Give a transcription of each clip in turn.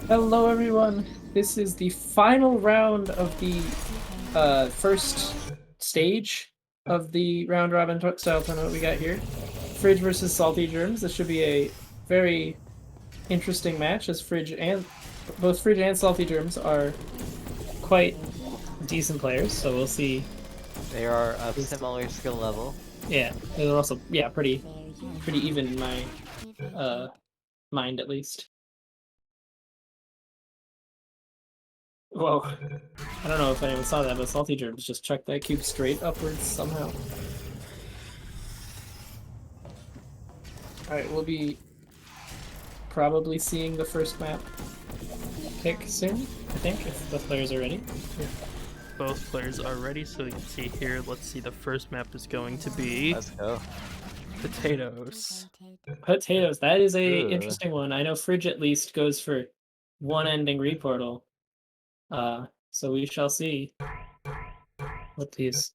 Hello, everyone. This is the final round of the first stage of the round robin style tournament we got here. Fridge versus SaltyJerms. This should be a very interesting match, as both Fridge and SaltyJerms are quite decent players. So we'll see. They are of similar skill level. Yeah, they're also pretty even in my mind at least. Whoa. I don't know if anyone saw that, but SaltyJerms just chucked that cube straight upwards somehow. Alright, we'll be probably seeing the first map pick soon, I think, if the players are ready. Both players are ready, so you can see here. Let's see, the first map is going to be Let's go. potatoes. Potatoes, that is a Ugh. interesting one. I know Fridge at least goes for one ending reportal. So we shall see what these.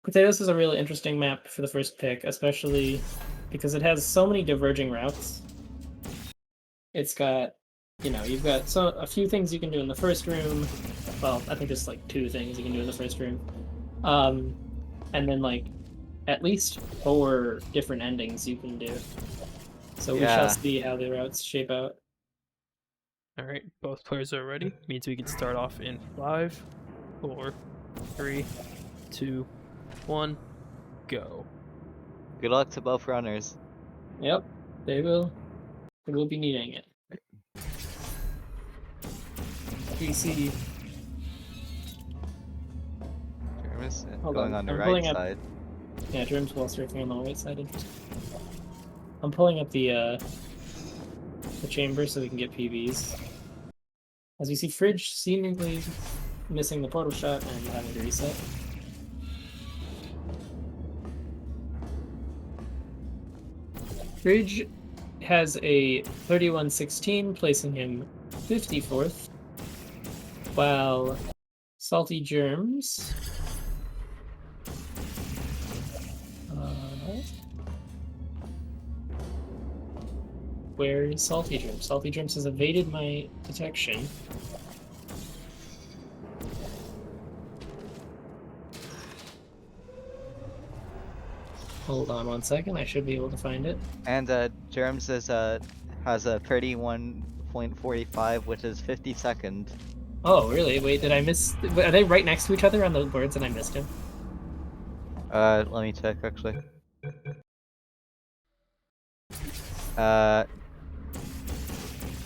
Potatoes is a really interesting map for the first pick, especially because it has so many diverging routes. It's got, you've got a few things you can do in the first room. Well, I think there's like two things you can do in the first room. And then like at least 4 different endings you can do. So we shall see how the routes shape out. All right, both players are ready. Means we can start off in 5, 4, 3, 2, 1, go. Good luck to both runners. Yep, they will be needing it. We see. Jermis Hold going on, on the I'm right pulling up- side. Yeah, Germs while surfing on the right side. Interesting. I'm pulling up the chamber so we can get PVs. As you see, Fridge seemingly missing the portal shot and having to reset. Fridge has a 31-16, placing him 54th, while SaltyJerms where is SaltyJerms? SaltyJerms has evaded my detection. Hold on one second, I should be able to find it. And Jerms is has a 31.45, which is 52nd. Oh, really? Wait, did I miss? Are they right next to each other on the boards and I missed him? Let me check actually.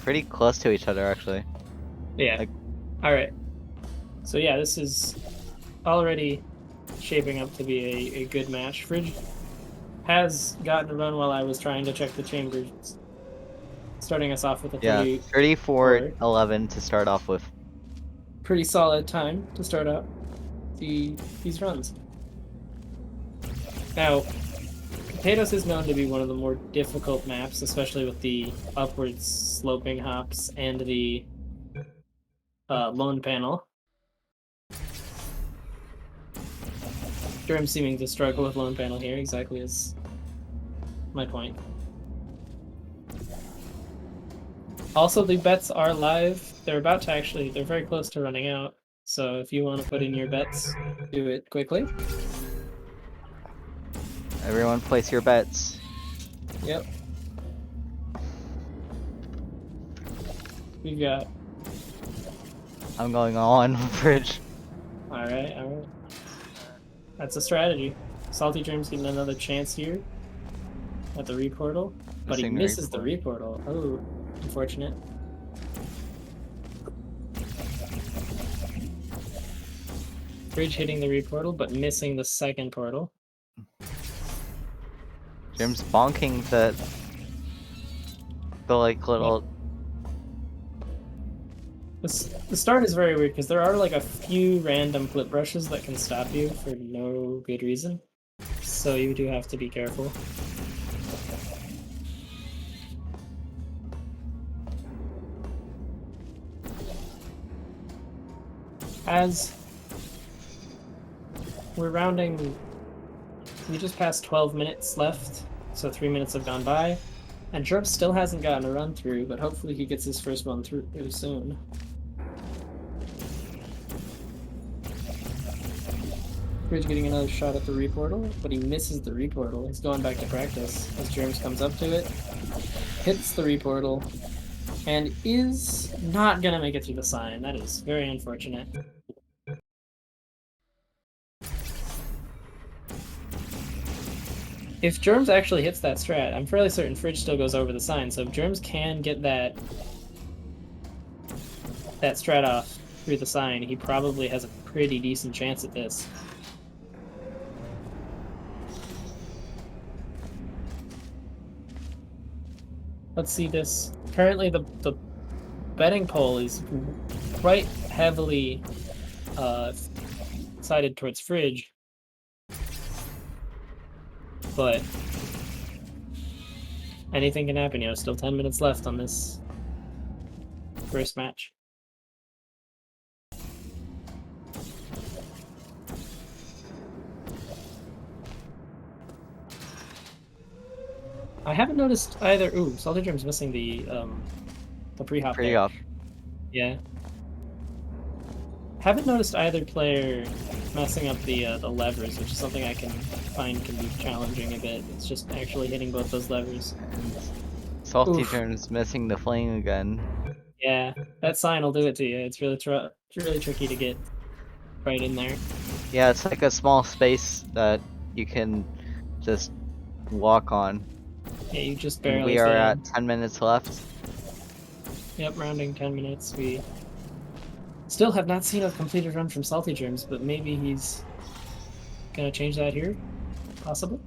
Pretty close to each other actually. Yeah. Alright. So yeah, this is already shaping up to be a good match. Fridge has gotten a run while I was trying to check the chambers, starting us off with a 34-11 to start off with. Pretty solid time to start out these runs. Now, Potatoes is known to be one of the more difficult maps, especially with the upwards sloping hops and the lone panel. Durham seeming to struggle with lone panel here, exactly as my point. Also, the bets are live. They're very close to running out. So if you want to put in your bets, do it quickly. Everyone place your bets. Yep. We've got. I'm going all on Fridge. Alright. That's a strategy. SaltyJerms getting another chance here at the reportal, but he misses the reportal. Oh, unfortunate. Fridge hitting the reportal, but missing the second portal. Jim's bonking the like little. The start is very weird because there are like a few random flip brushes that can stop you for no good reason. So you do have to be careful. As we're rounding, we just passed 12 minutes left, so 3 minutes have gone by, And Jerp still hasn't gotten a run through, but hopefully he gets his first one through soon. Fridge getting another shot at the reportal, but he misses the reportal. He's going back to practice as Germs comes up to it, hits the reportal, and is not gonna make it through the sign. That is very unfortunate. If Germs actually hits that strat, I'm fairly certain Fridge still goes over the sign, so if Germs can get that strat off through the sign, he probably has a pretty decent chance at this. Let's see this. Currently, the betting poll is quite heavily sided towards Fridge, but anything can happen. You know, still 10 minutes left on this first match. I haven't noticed either. Ooh, SaltyJerms missing the pre-hop. Pre-hop. Yeah. Haven't noticed either player messing up the levers, which is something I can find can be challenging a bit. It's just actually hitting both those levers. SaltyJerms missing the flame again. Yeah, that sign will do it to you. It's really really tricky to get right in there. Yeah, it's like a small space that you can just walk on. Yeah, you just And barely. we are at 10 minutes left. Yep, rounding 10 minutes. We still have not seen a completed run from SaltyJerms, but maybe he's gonna change that here. Possibly.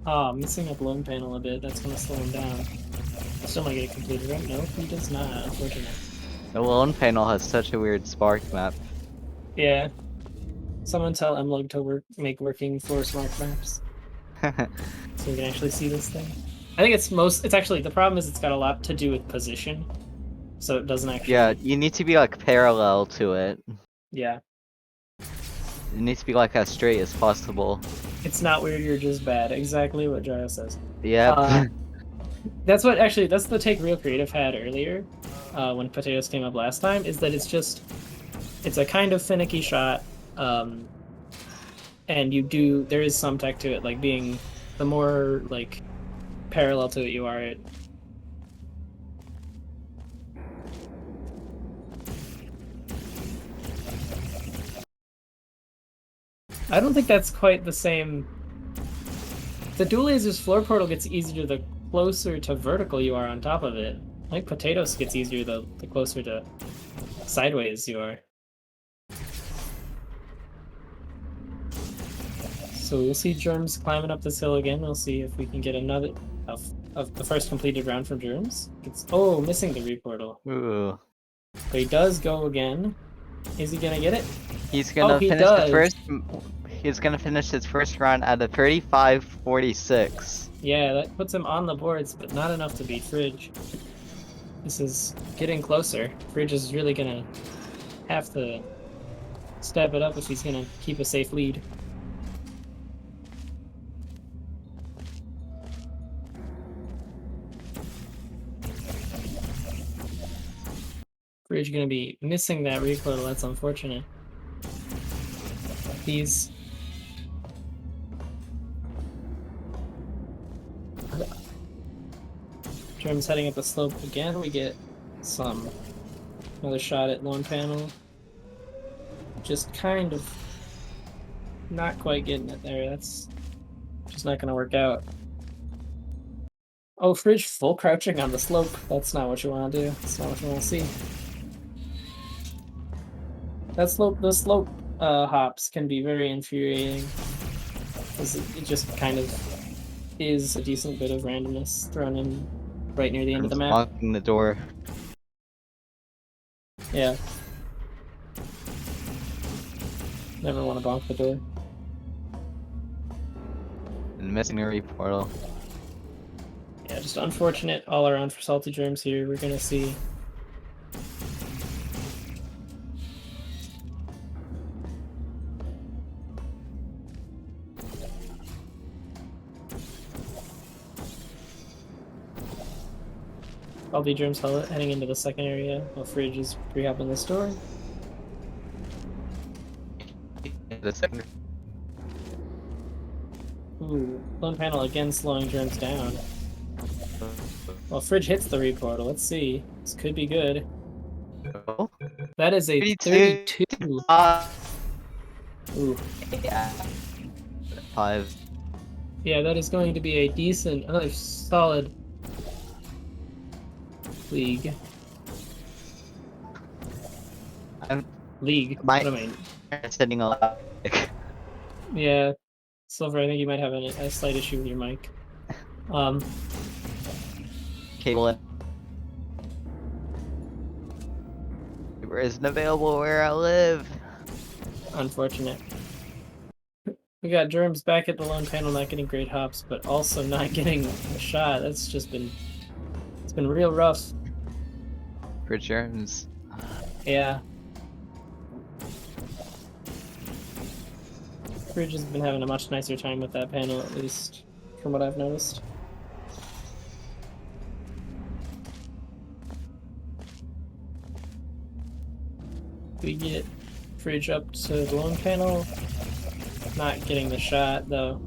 Ah, missing up lone panel a bit. That's gonna slow him down. Still might get a completed run. No, he does not. Unfortunate. The lone panel has such a weird spark map. Yeah. Someone tell Mlog to make working floor smart maps so we can actually see this thing. I think it's actually, the problem is it's got a lot to do with position, so it doesn't actually. Yeah, you need to be like parallel to it. Yeah. It needs to be like as straight as possible. It's not weird, you're just bad. Exactly what Jaya says. Yep. That's the take Real Creative had earlier, when Potatoes came up last time, is that it's a kind of finicky shot, and there is some tech to it, like being, the more like parallel to it you are, I don't think that's quite the same. The dual lasers floor portal gets easier the closer to vertical you are on top of it. I think Potatoes gets easier the closer to sideways you are. So we'll see Germs climbing up this hill again. We'll see if we can get another of the first completed round from Germs. Missing the reportal. Ooh. But he does go again. Is he gonna get it? He's gonna he finish does. the first. He's gonna finish his first round at a 35-46. Yeah, that puts him on the boards, but not enough to beat Fridge. This is getting closer. Fridge is really gonna have to step it up if he's gonna keep a safe lead. Fridge gonna be missing that recoil. That's unfortunate. These. Germs heading up the slope again. We get another shot at lone panel. Just kind of not quite getting it there. That's just not gonna work out. Oh, Fridge full crouching on the slope. That's not what you want to do. That's not what you want to see. The slope hops can be very infuriating, because it just kind of is a decent bit of randomness thrown in right near the end of the map. Blocking the door. Yeah. Never want to bonk the door. And missing a reportal. Yeah, just unfortunate all around for SaltyJerms here. We're gonna see. SaltyJerms heading into the second area while Fridge is pre-hopping the store. The second. Ooh, lone panel again slowing Germs down. Well, Fridge hits the reportal. Let's see. This could be good. Oh. That is a 32. 32. Ooh. Yeah. 5. Yeah, that is going to be a decent, another solid league. League. My What I mean. sitting a lot. Yeah, Silver, I think you might have a slight issue with your mic. Cable isn't available where I live. Unfortunate. We got Germs back at the lone panel, not getting great hops, but also not getting a shot. That's just been, it's been real rough. For Germs. Yeah. Fridge has been having a much nicer time with that panel, at least from what I've noticed. We get Fridge up to the lone panel. Not getting the shot, though.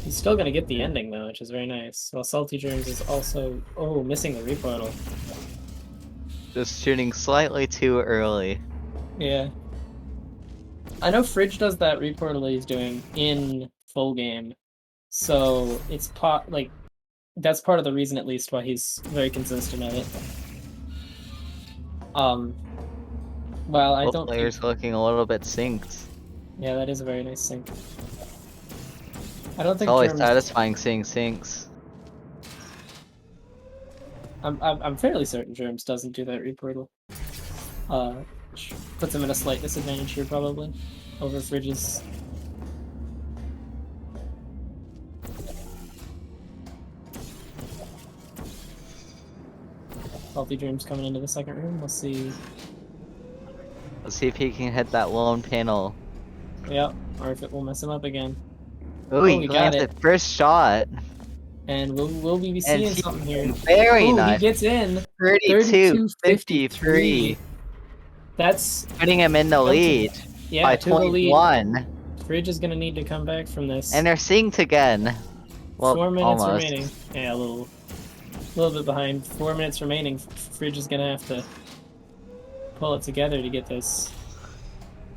He's still gonna get the ending, though, which is very nice. While SaltyJerms is also... Oh, missing the reportal. Just shooting slightly too early. Yeah. I know Fridge does that reportal he's doing in full game. So it's like that's part of the reason, at least, why he's very consistent at it. Well, I Both don't players think... looking a little bit synced. Yeah, that is a very nice sync. I don't It's think always Germs... satisfying seeing syncs. I'm fairly certain Germs doesn't do that reportal. Which puts him at a slight disadvantage here, probably, over Fridge's. SaltyJerms coming into the second room. We'll see. Let's see if he can hit that lone panel. Yep, or if it will mess him up again. Ooh, we he got lands it. the first shot. And we'll be And seeing he- something here. Very Ooh, nice. he gets in. 32, 53. 53. That's Putting him in the lead yeah, by to the lead. 0.1. Fridge is gonna need to come back from this. And they're synced again. Well, 4 minutes almost. remaining. Yeah, a little bit behind. 4 minutes remaining. Fridge is gonna have to pull it together to get this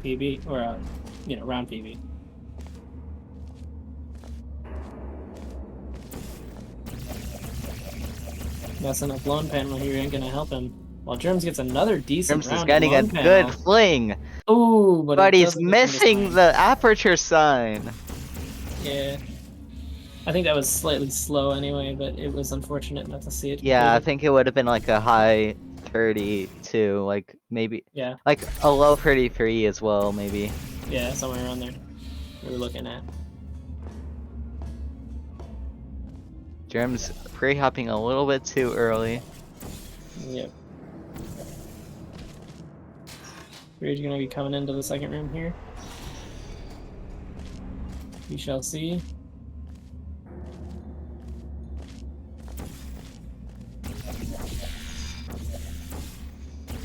PB or round PB. Messing up lone panel here ain't gonna help him. While Germs gets another decent Germs round. is getting a lone good panel. fling. Ooh, But it he's doesn't get him this missing time. the aperture sign. Yeah. I think that was slightly slow anyway, but it was unfortunate not to see it. Yeah, I completed. think it would have been like a high 32, like maybe, Yeah, like a low 33 as well, maybe. yeah, somewhere around there. We were looking at. Germs pre-hopping a little bit too early. Yep. We're gonna be coming into the second room here. We shall see.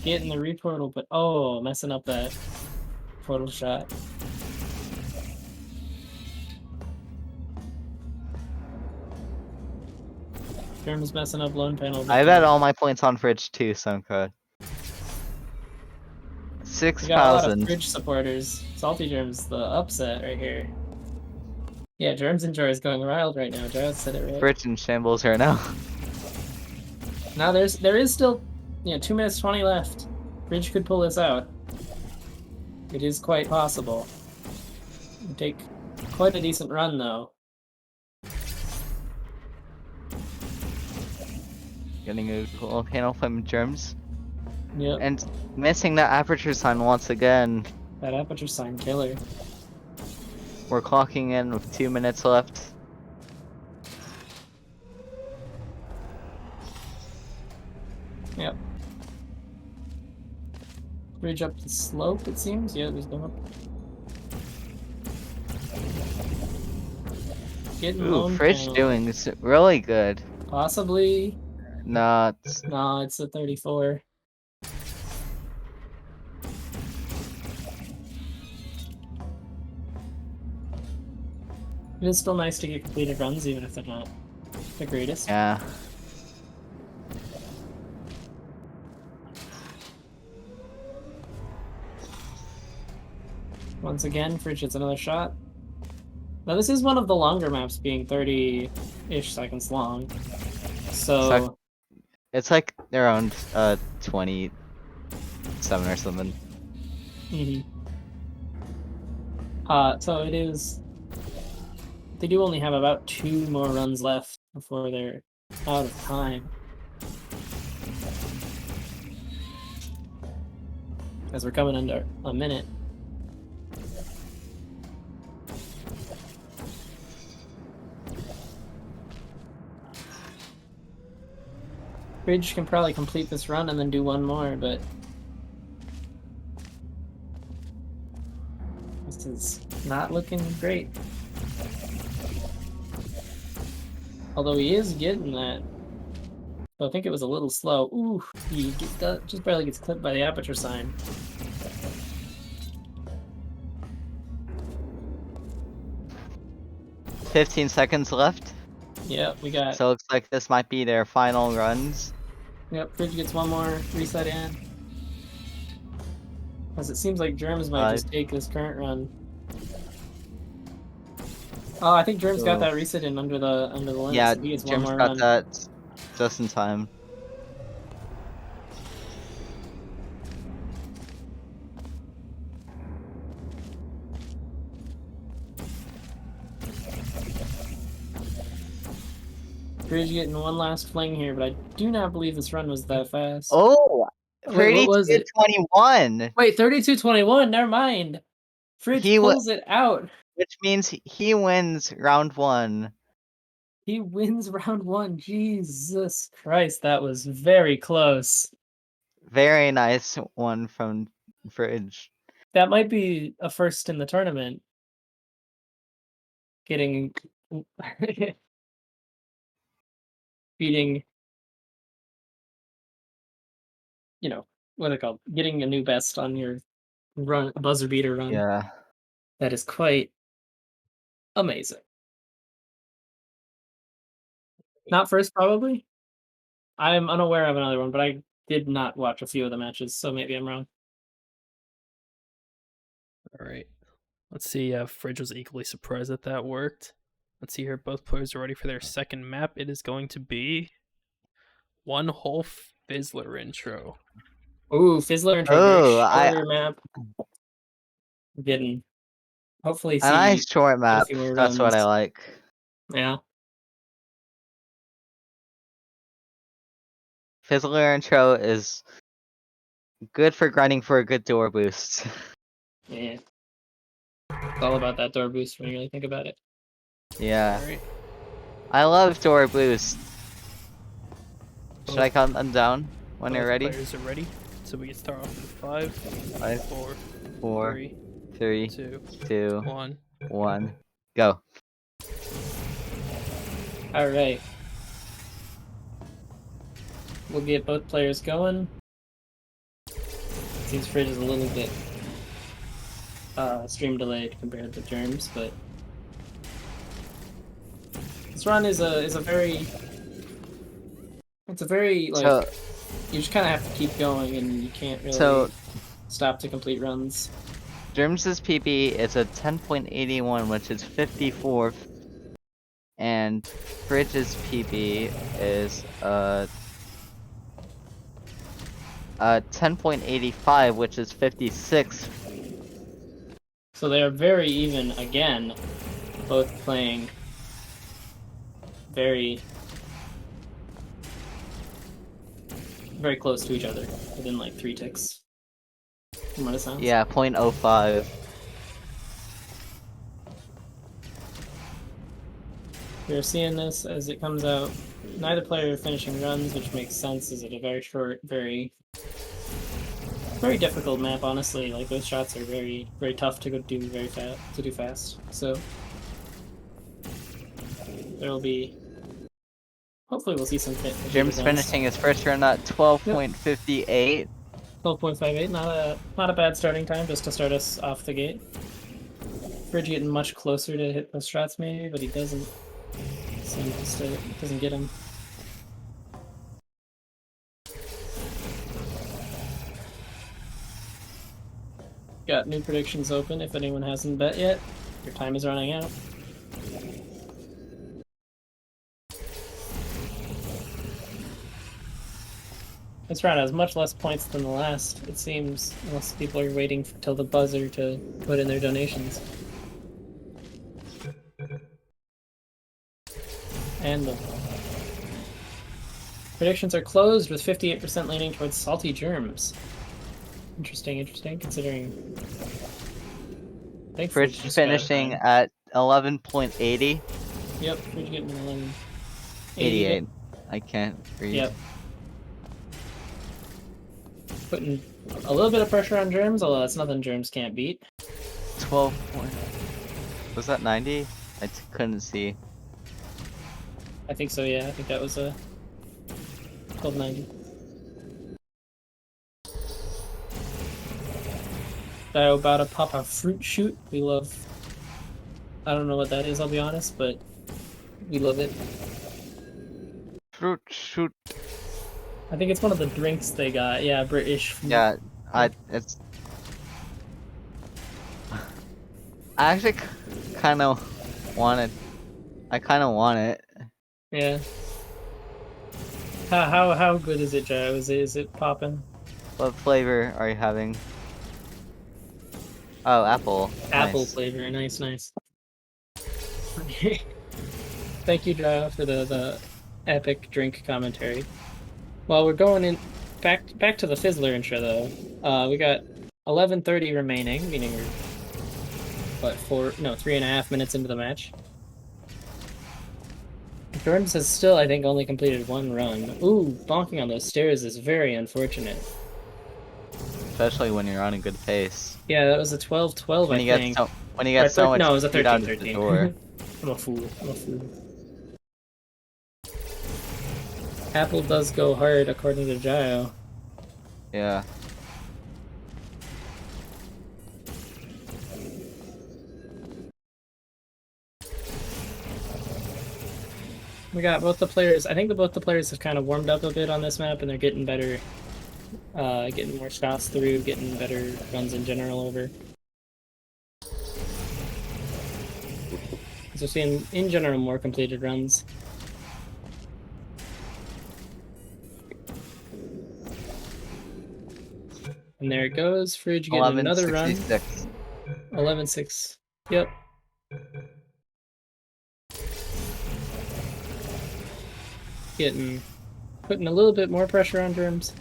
Getting the reportal, but oh, messing up that portal shot. Germ's messing up lone panel. I bet all my points on Fridge too, Suncode. We got a lot of 6,000. Fridge supporters. SaltyJerms, the upset right here. Yeah, Germs and Jar is going wild right now. Jar said it right. Fridge in shambles right now. Now there is still 2 minutes 20 left. Fridge could pull this out. It is quite possible. It'd take quite a decent run though. Getting a little panel from Germs. Yep. And missing that aperture sign once again. That aperture sign killer. We're clocking in with 2 minutes left. Yep. Bridge up the slope, it seems. Yeah, there's going up. Getting Ooh, lone Fridge panel. doing this really good. Possibly. No, No, it's a 34. It is still nice to get completed runs, even if they're not the greatest. yeah. Once again, Fridge gets another shot. Now, this is one of the longer maps, being 30-ish seconds long. So, It's like around 27 or something. so it is. They do only have about 2 more runs left before they're out of time. As we're coming under a minute. Bridge can probably complete this run and then do one more, but this is not looking great. Although he is getting that. I think it was a little slow. Ooh, he just barely gets clipped by the aperture sign. "15 seconds left." Yeah, we got. So it looks like this might be their final runs. Yep, Fridge gets one more reset in. As it seems like Germs might just take this current run. Oh, I think Germs got that reset in under the limit. Yeah, So he gets one Jim's more got run. that just in time. Bridge getting one last fling here, but I do not believe this run was that fast. Oh, Wait, what was it? 32-21. Wait, 32-21. Never mind. Fridge pulls it out. Which means he wins round 1. He wins round 1. Jesus Christ, that was very close. Very nice one from Fridge. That might be a first in the tournament. Getting beating, what are they called? Getting a new best on your run, buzzer beater run. Yeah. That is quite amazing. Not first, probably. I'm unaware of another one, but I did not watch a few of the matches, so maybe I'm wrong. All right. Let's see if Fridge was equally surprised that that worked. Let's see here. Both players are ready for their second map. It is going to be one whole Fizzler intro. Ooh, Fizzler intro, very shorter map. Getting hopefully see a nice short a map. few more That's what I runs. like. Yeah. Fizzler intro is good for grinding for a good door boost. Yeah. It's all about that door boost when you really think about it. Yeah. All right. I love door boost. Should I count them down when you're ready? Players are ready. So we can start off in 5, 4, 4, 3, 2, 2, 1. 1, go. All right. We'll get both players going. Seems Fridge is a little bit stream delayed compared to Germs, but this run is a very like you just kind of have to keep going and you can't really stop to complete runs. Germs' PB is a 10.81, which is 54th, and Fridge's PB is a 10.85, which is 56th. So they are very even again, both playing very close to each other, within like 3 ticks. From what it sounds. Yeah, 0.05. We're seeing this as it comes out. Neither player finishing runs, which makes sense, as it's a very short, very difficult map. Honestly, like those shots are very tough to do fast. So there will be Hopefully we'll see some Germs finishing his first run at 12.58. 12.58, not a bad starting time just to start us off the gate. Fridge getting much closer to hit those shots maybe, but he doesn't seem to stay, doesn't get him. Got new predictions open if anyone hasn't bet yet. Your time is running out. This round has much less points than the last, it seems, unless people are waiting till the buzzer to put in their donations. And the predictions are closed with 58% leaning towards SaltyJerms. Interesting, considering... Fridge finishing at 11.80. Yep, Fridge getting 11. 88. I can't read. Yep. Putting a little bit of pressure on Germs, although that's nothing Germs can't beat. 12. Was that 90? I couldn't see. I think so, yeah. I think that was a 1290. So about to pop a fruit shoot. We love... I don't know what that is, I'll be honest, but we love it. Fruit shoot. I think it's one of the drinks they got. Yeah, British. Yeah, it's... I actually kind of want it. I kind of want it. Yeah. How good is it, Joe? Is it popping? What flavor are you having? Oh, apple. Apple Nice. flavor. Nice. Thank you, Joe, for the epic drink commentary. Well, we're going in back to the Fizzler intro though. We got 11:30 remaining, meaning we're what 3.5 minutes into the match. Jordan's has still, I think, only completed one run. Ooh, bonking on those stairs is very unfortunate. Especially when you're on a good pace. Yeah, that was a 12-12, I think. When you get so much no, it was a speed out of the door. I'm a fool. Apple does go hard, according to Gio. Yeah. We got both the players. I think both the players have kind of warmed up a bit on this map, and they're getting better, getting more shots through, getting better runs in general over. So seeing, in general, more completed runs. And there it goes. Fridge getting another run. 11-6. Yep. Putting a little bit more pressure on Germs.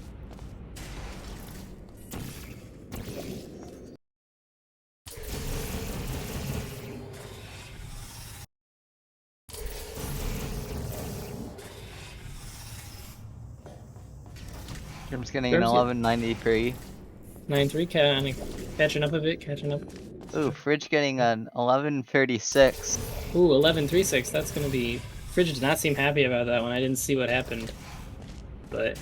Germs getting an 1193. 9-3, catching up a bit, Ooh, Fridge getting an 1136. Ooh, 11-3-6. That's gonna be. Fridge did not seem happy about that one. I didn't see what happened, but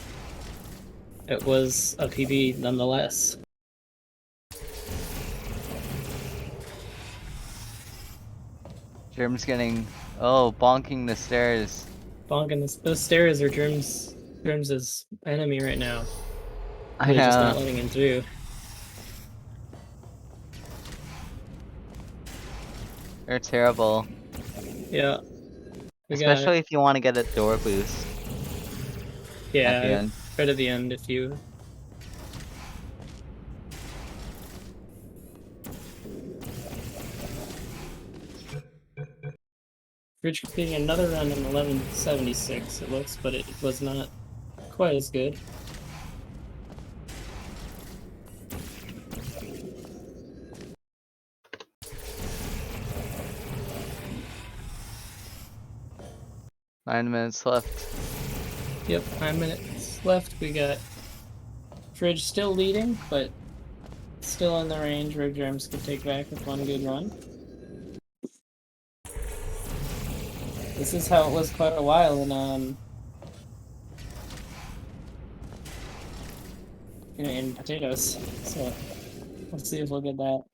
it was a PB nonetheless. Germs getting bonking the stairs. Those stairs are Germs' enemy right now. I They're know. just not letting him through. They're terrible. Yeah. Especially if you want to get a door boost. Yeah, at the end. right at the end if you... Fridge completing another run in 1176, it looks, but it was not quite as good. Nine minutes left. Yep, 9 minutes left. We got Fridge still leading, but still in the range where Germs could take back with one good run. This is how it was quite a while in in potatoes. So let's see if we'll get that.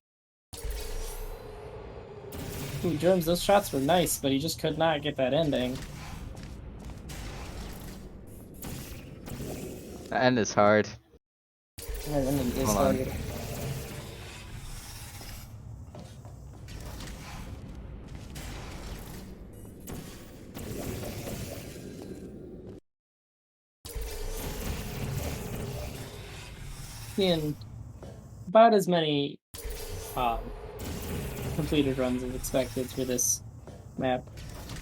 Ooh, Germs, those shots were nice, but he just could not get that ending. The end is hard. That ending is Hold on. hard. Seeing about as many completed runs as expected for this map,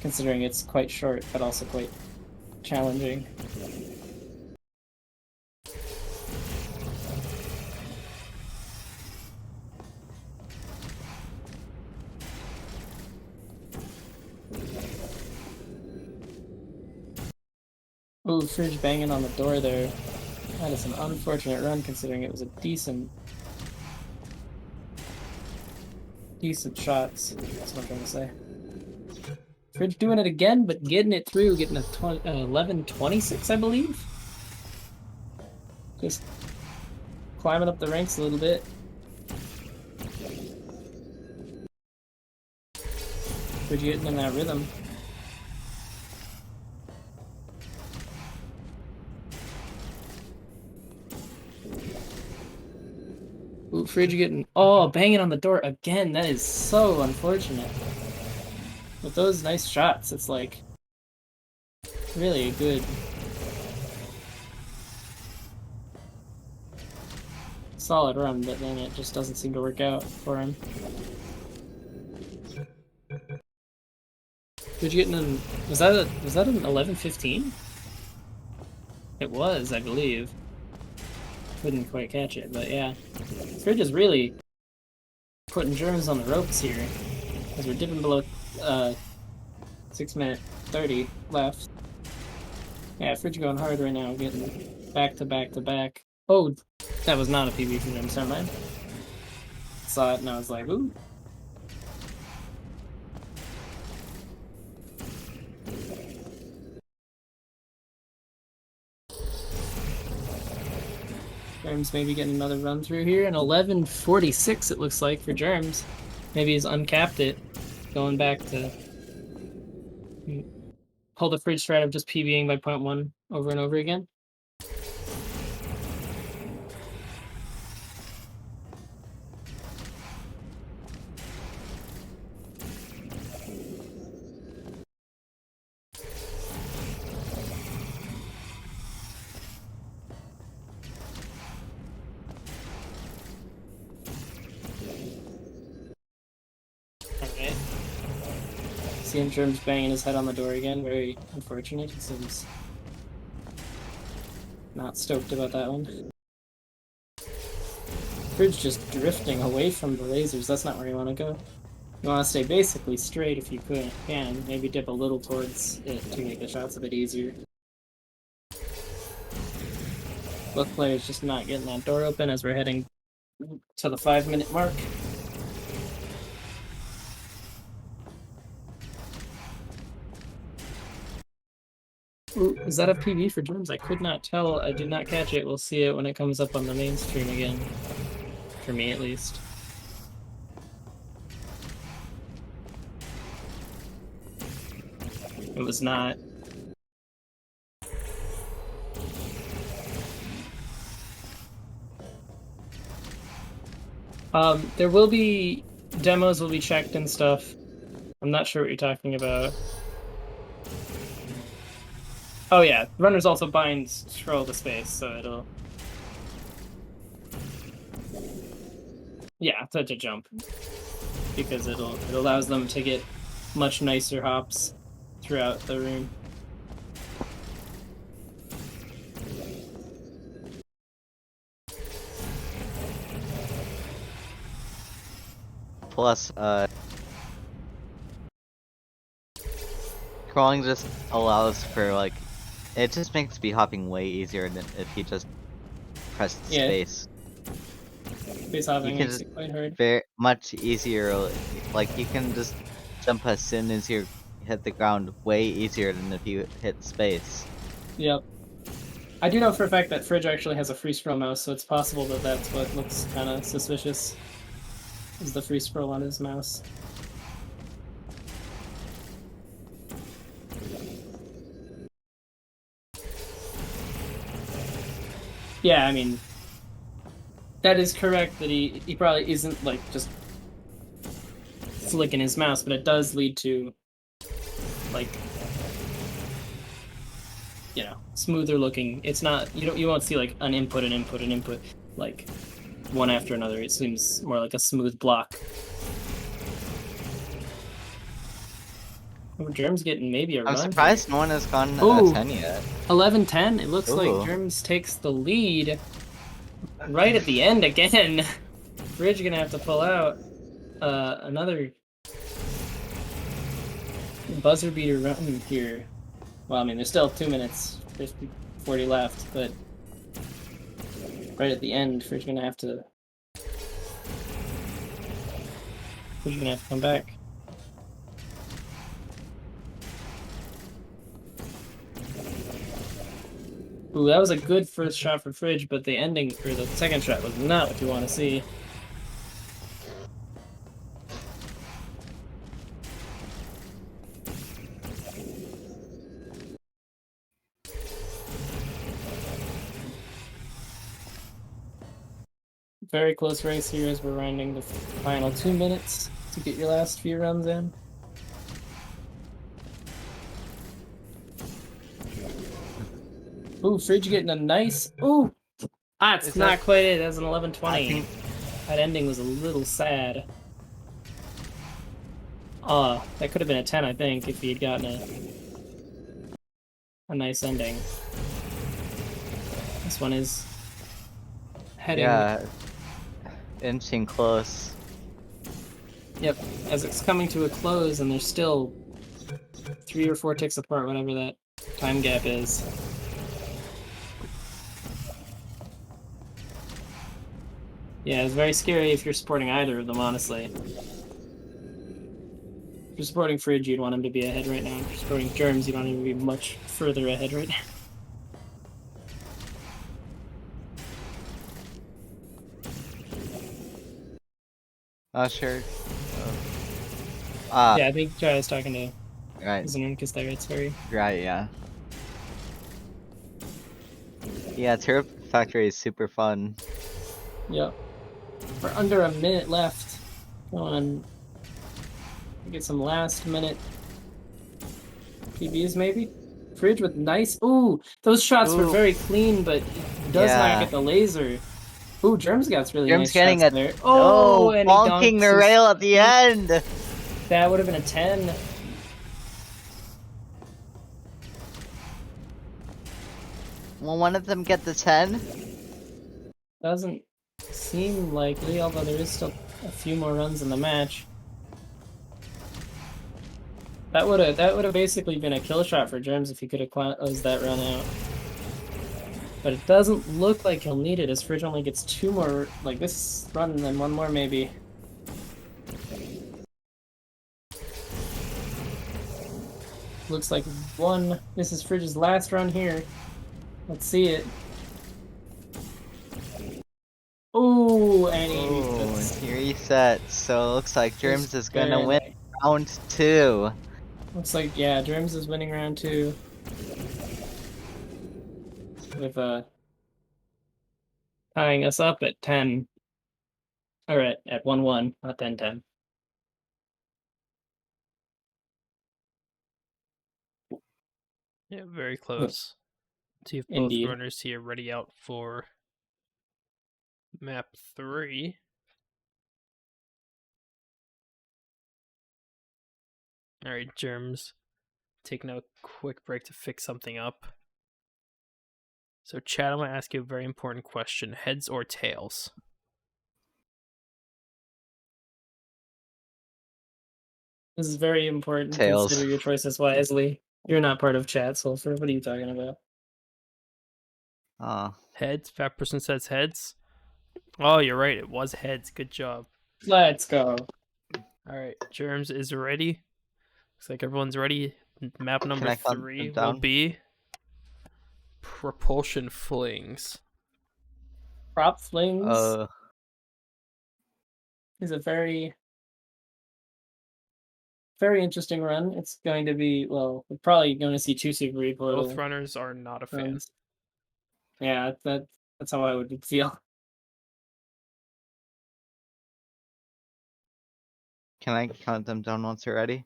considering it's quite short but also quite challenging. Ooh, Fridge banging on the door there. That is an unfortunate run considering it was a decent shots. That's what I'm trying to say. Fridge doing it again, but getting it through, getting a 11:26, I believe. Just climbing up the ranks a little bit. Fridge getting in that rhythm. Ooh, Fridge getting banging on the door again. That is so unfortunate. With those nice shots, it's like really a good solid run, but then it just doesn't seem to work out for him. Did you get in? Was that an 11:15? It was, I believe. Couldn't quite catch it, but yeah. Fridge is really putting Germs on the ropes here, as we're dipping below 6 minute 30 left. Yeah, Fridge going hard right now, getting back to back to back. Oh, that was not a PB for Germs, never mind. Saw it and I was like, ooh. Germs maybe getting another run through here. And 11:46 it looks like for Germs. Maybe he's uncapped it. Going back to hold the Fridge strat of just PBing by 0.1 over and over again. Alright. Seeing Germs banging his head on the door again, very unfortunate. He seems not stoked about that one. Fridge just drifting away from the lasers, that's not where you want to go. You want to stay basically straight if you can. Maybe dip a little towards it to make the shots a bit easier. Both players just not getting that door open as we're heading to the 5-minute mark. Ooh, is that a PB for Germs? I could not tell. I did not catch it. We'll see it when it comes up on the main stream again. For me, at least. It was not. There will be demos will be checked and stuff. I'm not sure what you're talking about. Oh yeah, runners also bind scroll to space, so it'll. Yeah, to jump. Because it allows them to get much nicer hops throughout the room. Plus, crawling just allows for, like, it just makes b-hopping way easier than if you just press space. Space hopping makes it quite hard. Very much easier, like, you can just jump as soon as you hit the ground way easier than if you hit space. Yep. I do know for a fact that Fridge actually has a free scroll mouse, so it's possible that that's what looks kind of suspicious. Is the free scroll on his mouse. Yeah, I mean, that is correct that he probably isn't like just flicking his mouse, but it does lead to like, you know, smoother looking. It's not, you won't see like an input, an input, an input, like one after another. It seems more like a smooth block. Oh, Germs getting maybe a I'm run surprised here. no one has gone Ooh. 10 yet. 11-10. It looks like Ooh. Germs takes the lead right at the end again. Bridge gonna have to pull out another buzzer beater run here. Well, I mean, there's still 2 minutes, 40 left, but right at the end, Fridge gonna have to come back. Ooh, that was a good first shot for Fridge, but the ending for the second shot was not what you want to see. Very close race here as we're rounding the final 2 minutes to get your last few runs in. Ooh, Fridge getting a nice. Ooh! Ah, it's not quite it. That's an 11-20. That ending was a little sad. That could have been a 10, I think, if he had gotten a nice ending. This one is heading. Yeah, inching close. Yep, as it's coming to a close, and there's still 3 or 4 ticks apart, whatever that time gap is. Yeah, it's very scary if you're supporting either of them, honestly. If you're supporting Fridge, you'd want him to be ahead right now. If you're supporting Germs, you'd want him to be much further ahead right now. Oh, sure. Yeah, I think Jai is talking to Right. Zanurnicus there. It's very... Right, yeah. Yeah, Turbo Factory is super fun. Yep. We're under a minute left. Go on. Get some last minute PBs maybe? Fridge with nice... Ooh! Those shots were very clean, but he does not get the laser. Ooh, Germs got really nice getting shots there. Oh, and he bonking the rail at the end! That would have been a 10. Will one of them get the 10? Doesn't seem likely, although there is still a few more runs in the match. That would have basically been a kill shot for Germs if he could have closed that run out. But it doesn't look like he'll need it, as Fridge only gets 2 more, like this run and then 1 more maybe. Looks like 1. This is Fridge's last run here. Let's see it. Ooh, and he resets. He resets, so it looks like Germs is gonna win round 2. Looks like, yeah, Germs is winning round 2. With tying us up at 10. Or at 1-1, not 10-10. Yeah, very close. See if both Indeed. runners here ready out for map 3. Alright, Germs. Taking a quick break to fix something up. So, Chad, I'm going to ask you a very important question. Heads or tails? This is very important. Tails. Consider your choices wisely. You're not part of chat, Sulfur. What are you talking about? Heads. Fat person says heads. Oh, you're right. It was heads. Good job. Let's go. Alright, Germs is ready. Looks like everyone's ready. Map number 3 will be Propulsion Flings. Prop Flings Uh, is a very, very interesting run. It's going to be, well, we're probably going to see 2 Super Reportal Both runners are not a fan. runs. Yeah, that's how I would feel. can I count them down once you're ready?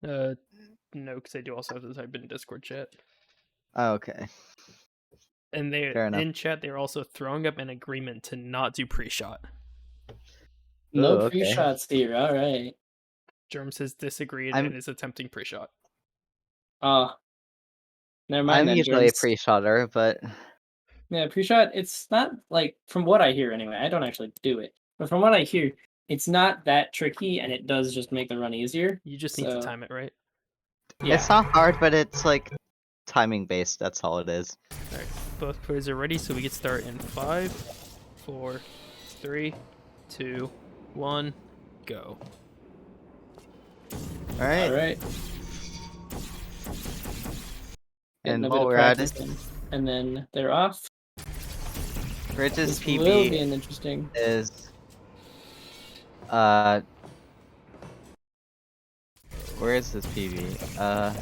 No, because I do also have to type in Discord chat. Oh, okay. And they Fair enough. in chat they're also throwing up an agreement to not do pre-shot. No Ooh, okay. pre-shots here. All right. Germs has disagreed I'm- and is attempting pre-shot. Never mind I'm then, usually a Germs. pre-shotter, but Yeah, pre-shot, it's not like, from what I hear anyway, I don't actually do it, but from what I hear, it's not that tricky and it does just make the run easier. You just need to So, time it right. yeah. it's not hard, but it's like timing based, that's all it is. Alright, both players are ready, so we can start in 5, 4, 3, 2, 1, go. Alright, Alright. and Getting a bit while of we're at practice it, in. And then they're off. Bridges This will be PB an interesting. is where is this PB?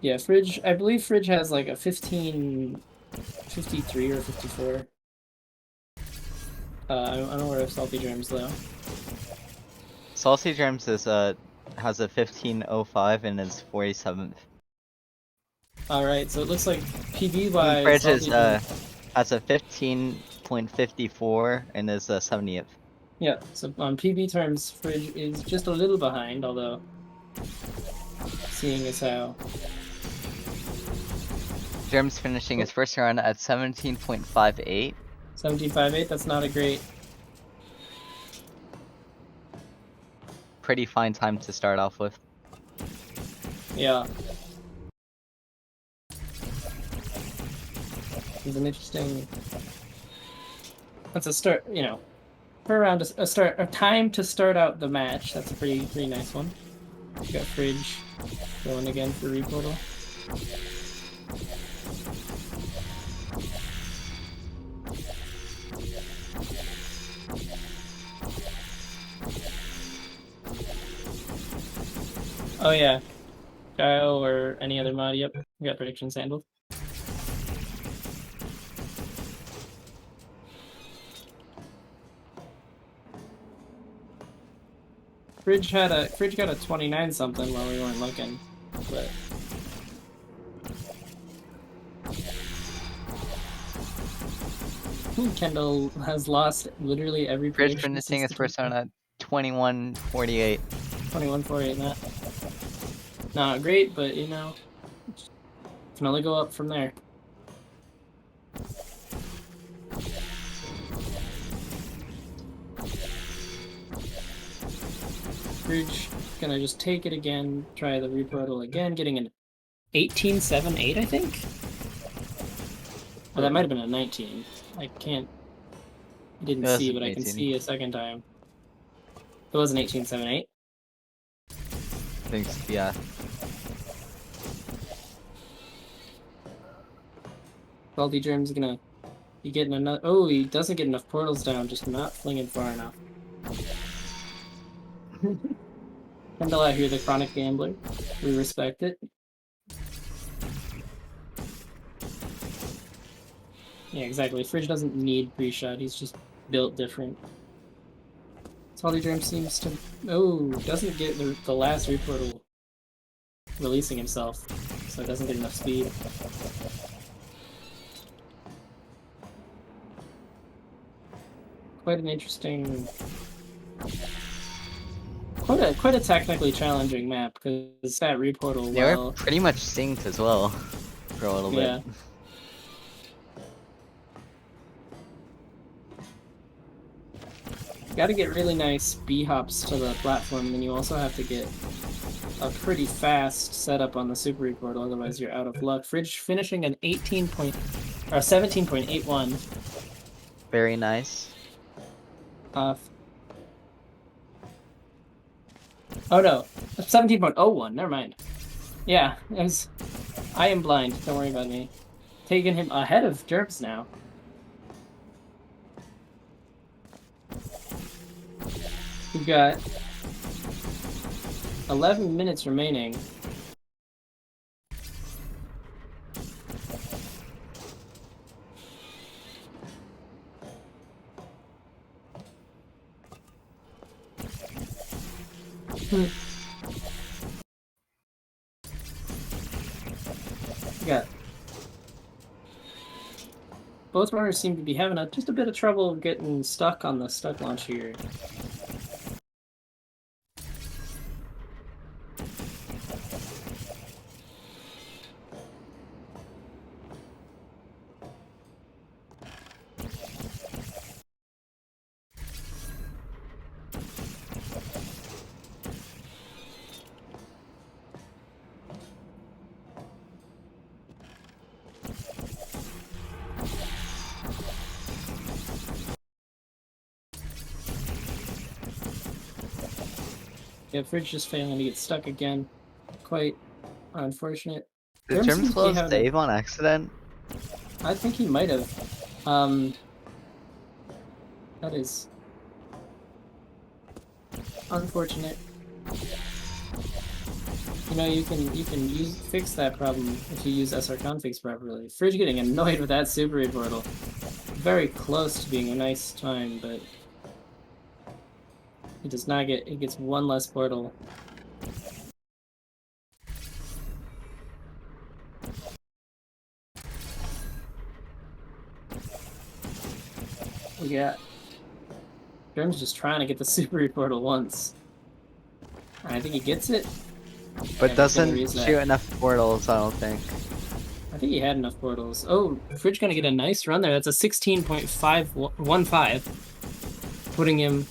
Yeah, Fridge, I believe Fridge has like a 1553 or 54. I'm aware of SaltyJerms though. SaltyJerms is has a 1505 and is 47th. Alright, so it looks like PB by Bridges SaltyJerms. has a 15.54 and is 70th. Yeah, so on PB terms, Fridge is just a little behind, although seeing as how. Germs finishing his first run at 17.58. 17.58, that's not a great. Pretty fine time to start off with. Yeah. It's an interesting. That's a start, you know, for around a time to start out the match. That's a pretty nice one. We got Fridge going again for Reportal. Oh yeah, Kyle or any other mod. Yep, we got predictions handled. Fridge got a 29 something while we weren't looking, but Kendall has lost literally every Bridge prediction finishing since his first run at 21.48. 21.48 that. Not great, but you know, can only go up from there. Bridge gonna just take it again, try the reportal again, getting an 18.78, I think. Oh, that might have been a 19. I can't. I didn't see, but I can 18. see a second time. It was an 18.78. Thanks, yeah. SaltyJerms gonna be getting another. Oh, he doesn't get enough portals down, just not flinging far enough. Kendall out here, the chronic gambler. We respect it. Yeah, exactly. Fridge doesn't need pre-shot. He's just built different. SaltyJerms seems to. Oh, doesn't get the last reportal releasing himself, so it doesn't get enough speed. Quite an interesting. Quite a technically challenging map because that reportal. They were pretty much synced as well for a little yeah. bit. Got to get really nice B-hops to the platform, then you also have to get a pretty fast setup on the Super Reportal, otherwise you're out of luck. Fridge finishing an 17.81. Very nice. Oh no, 17.01. Never mind. Yeah, it was. I am blind. Don't worry about me. Taking him ahead of Jerms now. We've got 11 minutes remaining. Yeah. Both runners seem to be having just a bit of trouble getting stuck on the stuck launch here. Yeah, Fridge just failing to get stuck again. Quite unfortunate. Did Jerms Germs seems to be close having save on accident? I think he might have. That is unfortunate. You know, you can fix that problem if you use SR configs properly. Fridge getting annoyed with that super portal. Very close to being a nice time, but he does not get. He gets one less portal. We got Germ's just trying to get the super portal once. I think he gets it. But Yeah, doesn't use that. shoot enough portals, I don't think. I think he had enough portals. Oh, Fridge gonna get a nice run there. That's a 16.515, putting him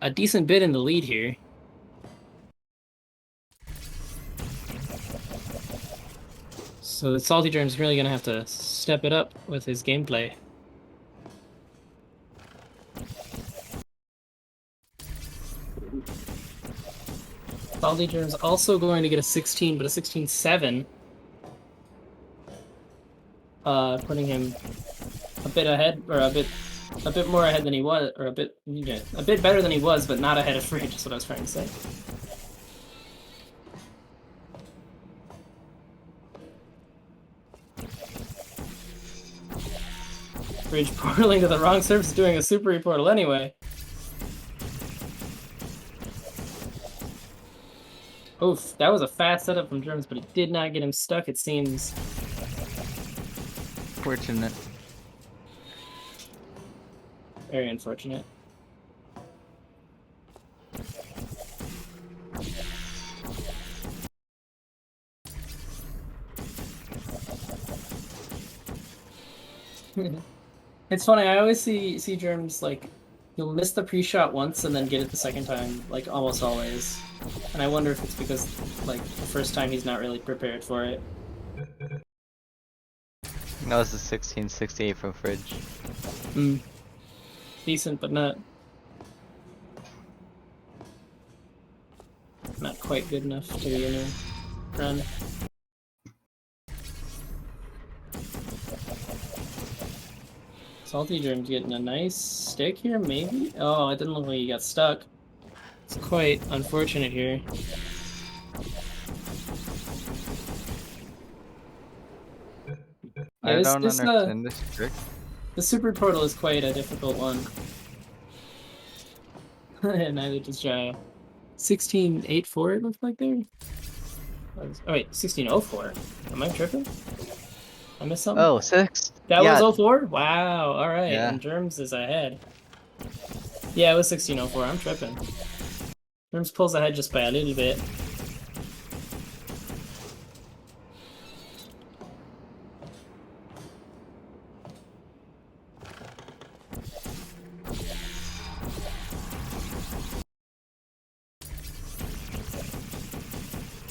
a decent bit in the lead here. So the SaltyJerms is really gonna have to step it up with his gameplay. SaltyJerms also going to get a 16, but a 16.7. Putting him a bit ahead, or a bit more ahead than he was, or a bit better than he was, but not ahead of Fridge, is what I was trying to say. Fridge portaling to the wrong surface, doing a super reportal anyway. Oof, that was a fast setup from Germs, but it did not get him stuck, it seems. Fortunate. Very unfortunate. It's funny, I always see Germs, like, he'll miss the pre-shot once and then get it the second time, like, almost always. And I wonder if it's because, like, the first time he's not really prepared for it. That was a 1668 from Fridge. Decent, but not quite good enough to, you know, run. SaltyJerms getting a nice stick here, maybe? Oh, it didn't look like he got stuck. It's quite unfortunate here. Yeah, I don't understand this trick. The super portal is quite a difficult one. Neither does Jaya. 1684 it looked like there? Oh wait, 1604. Am I tripping? I missed something? Oh, 6? That yeah. was 04? Wow, alright, Yeah. and Germs is ahead. Yeah, it was 1604, I'm tripping. Germs pulls ahead just by a little bit.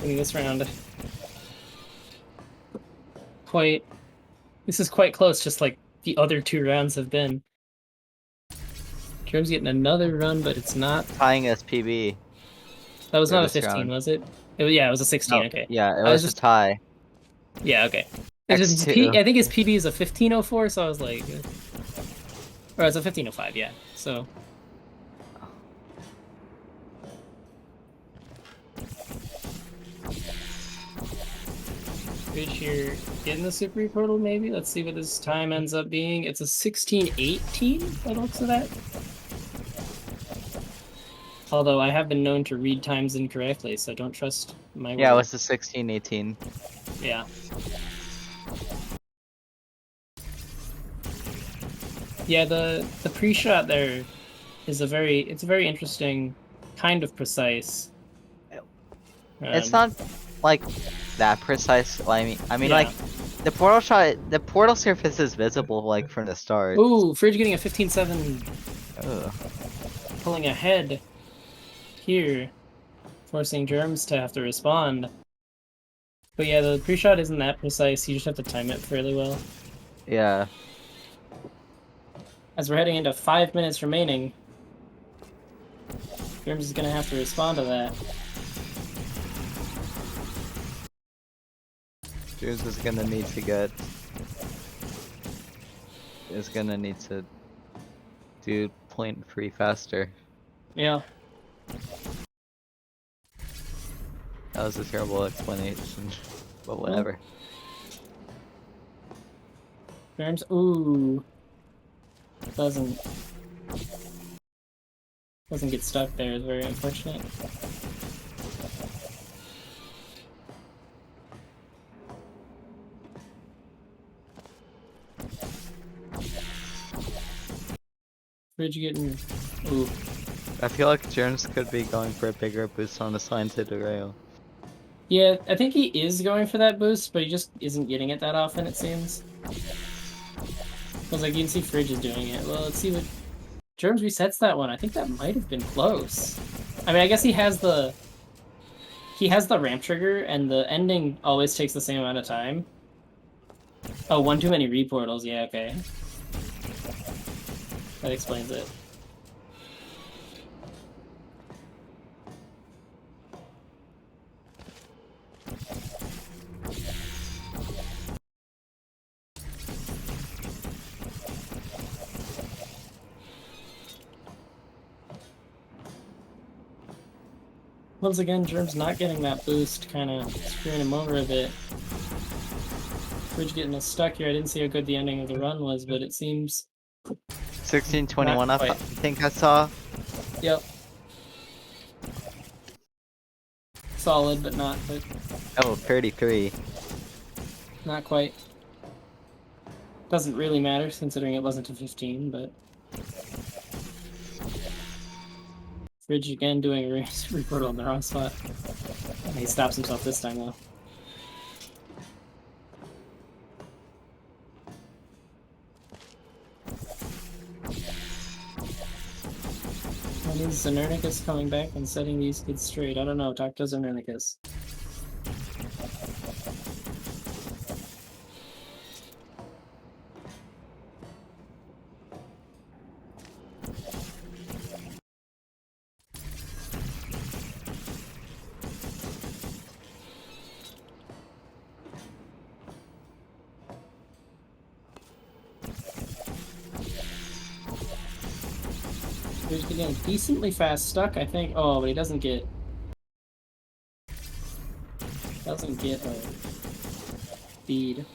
In this round. This is quite close, just like the other two rounds have been. Germs getting another run, but it's not. Tying SPB. That was for not a this 15, round. was it? Yeah, it was a 16. No, Okay. yeah, it I was was a just. tie. Yeah. Okay. It's just X2. I think his PB is a 1504, so I was like, or it's a 1505. Yeah. So. Bridge here, getting the super portal maybe. Let's see what this time ends up being. It's a 1618 by the looks of that. Although I have been known to read times incorrectly, so don't trust my Yeah, it word. was the 1618. Yeah. Yeah, the pre-shot there is a very interesting, kind of precise. It's not like that precise. I mean, Yeah. like the portal surface is visible like from the start. Ooh, Fridge getting a 15-7, Ugh. pulling ahead here, forcing Germs to have to respond. But yeah, the pre-shot isn't that precise. You just have to time it fairly well. Yeah. As we're heading into 5 minutes remaining, Germs is gonna have to respond to that. Juice is gonna need to get. Is gonna need to do point free faster. Yeah. That was a terrible explanation, but whatever. Germs, ooh, doesn't get stuck there. Is very unfortunate. Fridge getting, ooh. I feel like Germs could be going for a bigger boost on the slanted rail. Yeah, I think he is going for that boost, but he just isn't getting it that often, it seems. Because, like, you can see Fridge is doing it. Well, let's see what... Germs resets that one. I think that might have been close. I mean, I guess he has the ramp trigger, and the ending always takes the same amount of time. Oh, one too many reportals. Yeah, okay. That explains it. Once again, Germ's not getting that boost, kind of screwing him over a bit. Fridge getting us stuck here. I didn't see how good the ending of the run was, but it seems... 1621 Not I quite. think I saw. Yep. Solid, but not Oh, 33. not quite. Doesn't really matter, considering it wasn't a 15, but... Fridge again doing a reportal in the wrong spot. He stops himself this time, though. When is Xenernicus coming back and setting these kids straight? I don't know. Talk to Xenernicus. He's getting decently fast stuck, I think. Oh, but he doesn't get a feed.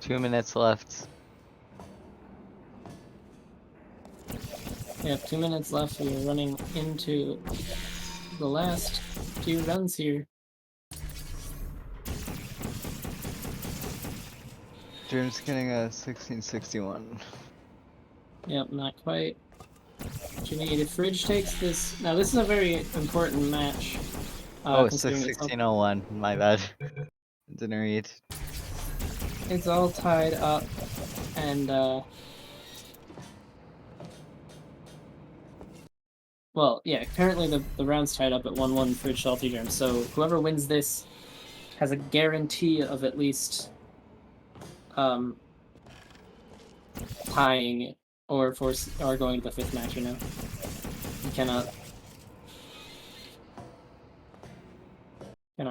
Two minutes left. Yeah, 2 minutes left. We are running into the last few runs here. Germs getting a 1661. Yep, not quite. What you need. If Fridge takes this... Now, this is a very important match. Oh, it's Considering it's 1601. My bad. Didn't read. it's all tied up, and, Well, yeah, currently the round's tied up at 1-1 for SaltyJerms, so whoever wins this has a guarantee of at least tying or going to the 5th match, you know? You cannot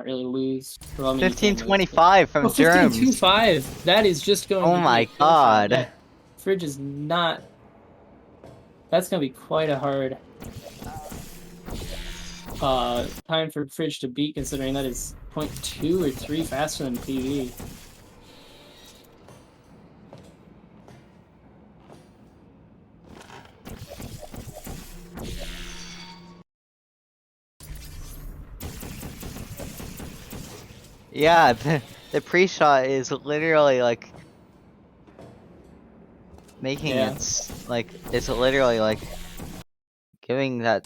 really lose. Well, I mean, you can lose, 1525 from oh, Germs. 15-2-5! That is just going to Oh be my a kill shot. god. That Fridge is not... That's going to be quite a hard time for Fridge to beat, considering that is 0.2 or 3 faster than PV. Yeah, the pre-shot is literally like making it like it's literally like giving the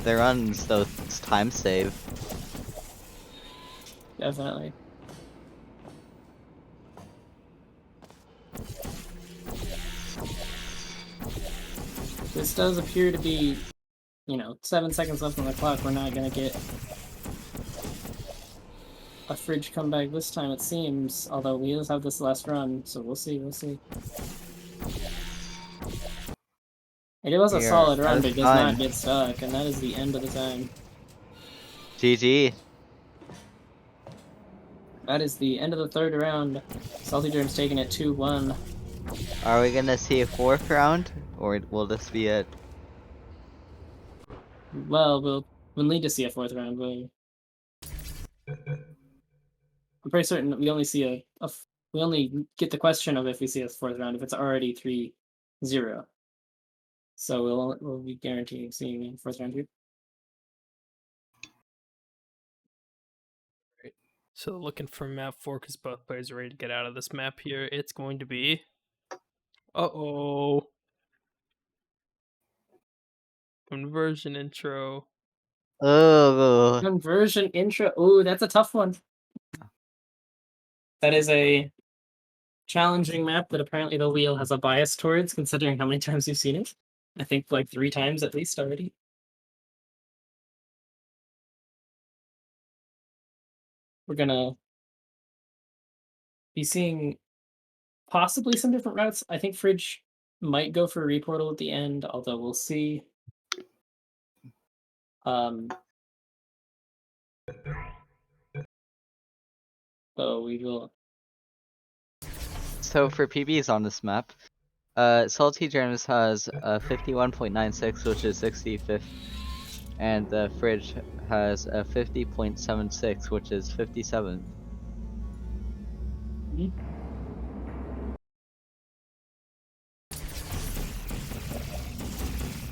runs those time save. Definitely. This does appear to be, 7 seconds left on the clock. We're not gonna get a Fridge comeback this time, it seems. Although we just have this last run, so we'll see. It was a solid run, but it does not get stuck, and that is the end of the time. GG. That is the end of the 3rd round. SaltyJerms taking it 2-1. Are we gonna see a 4th round, or will this be it? Well, we'll need to see a 4th round. I'm pretty certain we only see we only get the question of if we see a 4th round if it's already 3-0. So we'll be guaranteeing seeing a 4th round here. So looking for map 4 because both players are ready to get out of this map here. It's going to be... Uh-oh. Conversion intro. Oh. Conversion intro. Ooh, that's a tough one. That is a challenging map that apparently the wheel has a bias towards, considering how many times you've seen it. I think like 3 times at least already. We're gonna be seeing possibly some different routes. I think Fridge might go for a reportal at the end, although we'll see. So we will. So for PBs on this map, SaltyJerms has 51.96, which is 65th, and the Fridge has 50.76, which is 57th.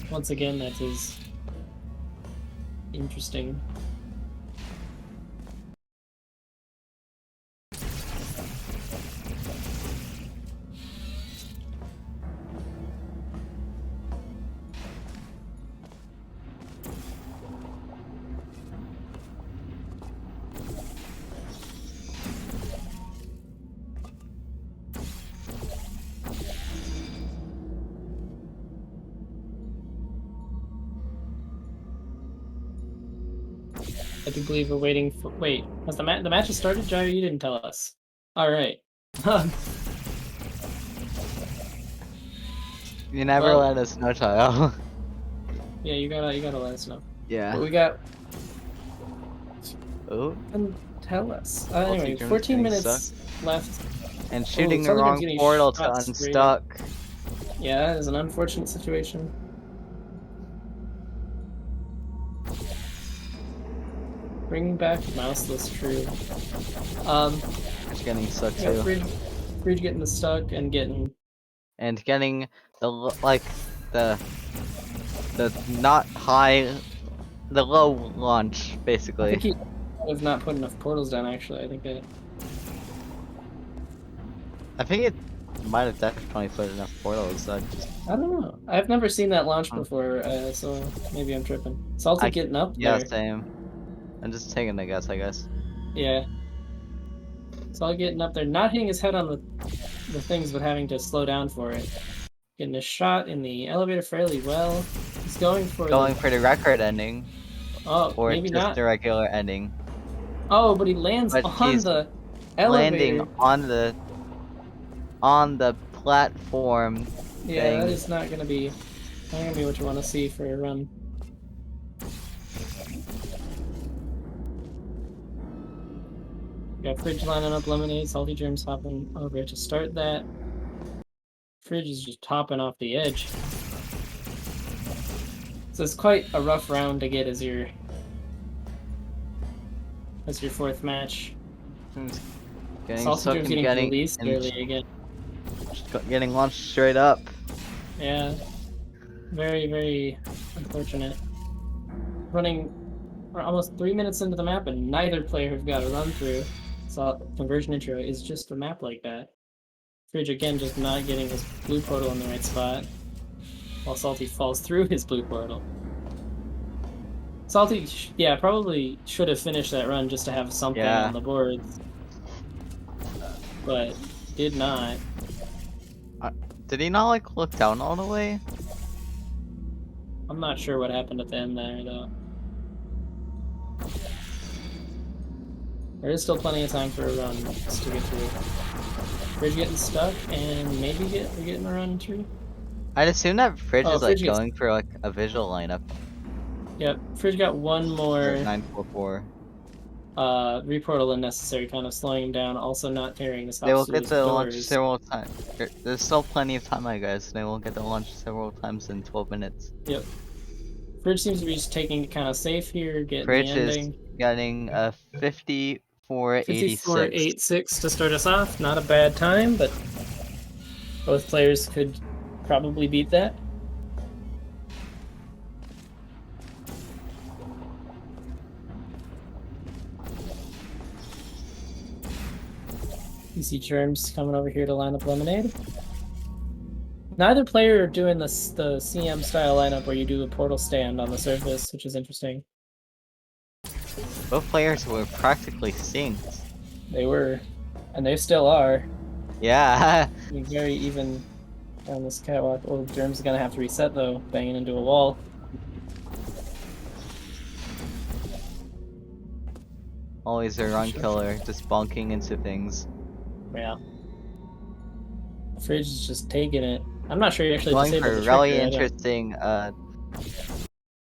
Once again, that is interesting. I do believe we're waiting for. Wait, has the match has started, Gyro? You didn't tell us. All right. You never let us know, child. Yeah, you gotta let us know. Yeah. But we got. Oh. And tell us. Anyway, 14 minutes left. And shooting the wrong portal to unstuck. Yeah, that is an unfortunate situation. Bring back mouseless true. It's getting stuck too. Fridge getting the stuck and getting the not high, the low launch basically. I think he have not put enough portals down. Actually, I think it might have definitely put enough portals. I don't know. I've never seen that launch before, so maybe I'm tripping. Salty getting up there. Yeah, same. I'm just taking a guess, I guess. Yeah. Salty getting up there, not hitting his head on the things, but having to slow down for it. Getting a shot in the elevator fairly well. He's going for the record ending, Oh, or maybe just not. the regular ending. Oh, but he lands But on he's the landing elevator. on the platform Yeah, that thing. is not gonna be what you want to see for a run. Got Fridge lining up Lemonade, SaltyJerms hopping over to start that. Fridge is just hopping off the edge. So it's quite a rough round to get as your fourth match. Getting stuck SaltyJerms and getting released early again. getting launched straight up. Yeah. Very, very unfortunate. Running almost 3 minutes into the map and neither player has got a run through. So conversion intro is just a map like that. Fridge again just not getting his blue portal in the right spot. While Salty falls through his blue portal. Salty, yeah, probably should have finished that run just to have something on the boards. But did not. Did he not like look down all the way? I'm not sure what happened at the end there though. There is still plenty of time for a run to get through. Fridge getting stuck and maybe we're getting a run through. I'd assume that Fridge is like Fridge going for like a visual lineup. Yep, Fridge got one more 944. reportal unnecessary, kind of slowing him down, also not carrying the They will stops through get his to launch doors. several times. There's still plenty of time, I guess. They will get to launch several times in 12 minutes. Yep. Fridge seems to be just taking it kind of safe here, getting Fridge the ending. is getting a 54.86. 54.86 to start us off. Not a bad time, but both players could probably beat that. P2CML coming over here to line up Lemonade. Neither player are doing the CM style lineup where you do a portal stand on the surface, which is interesting. Both players were practically synced. They were, and they still are. Yeah. Very even on this catwalk. Oh, Germs is gonna have to reset though, banging into a wall. Always a run killer, just bonking into things. Yeah. Fridge is just taking it. I'm not sure he actually Going disabled for the a really trigger. interesting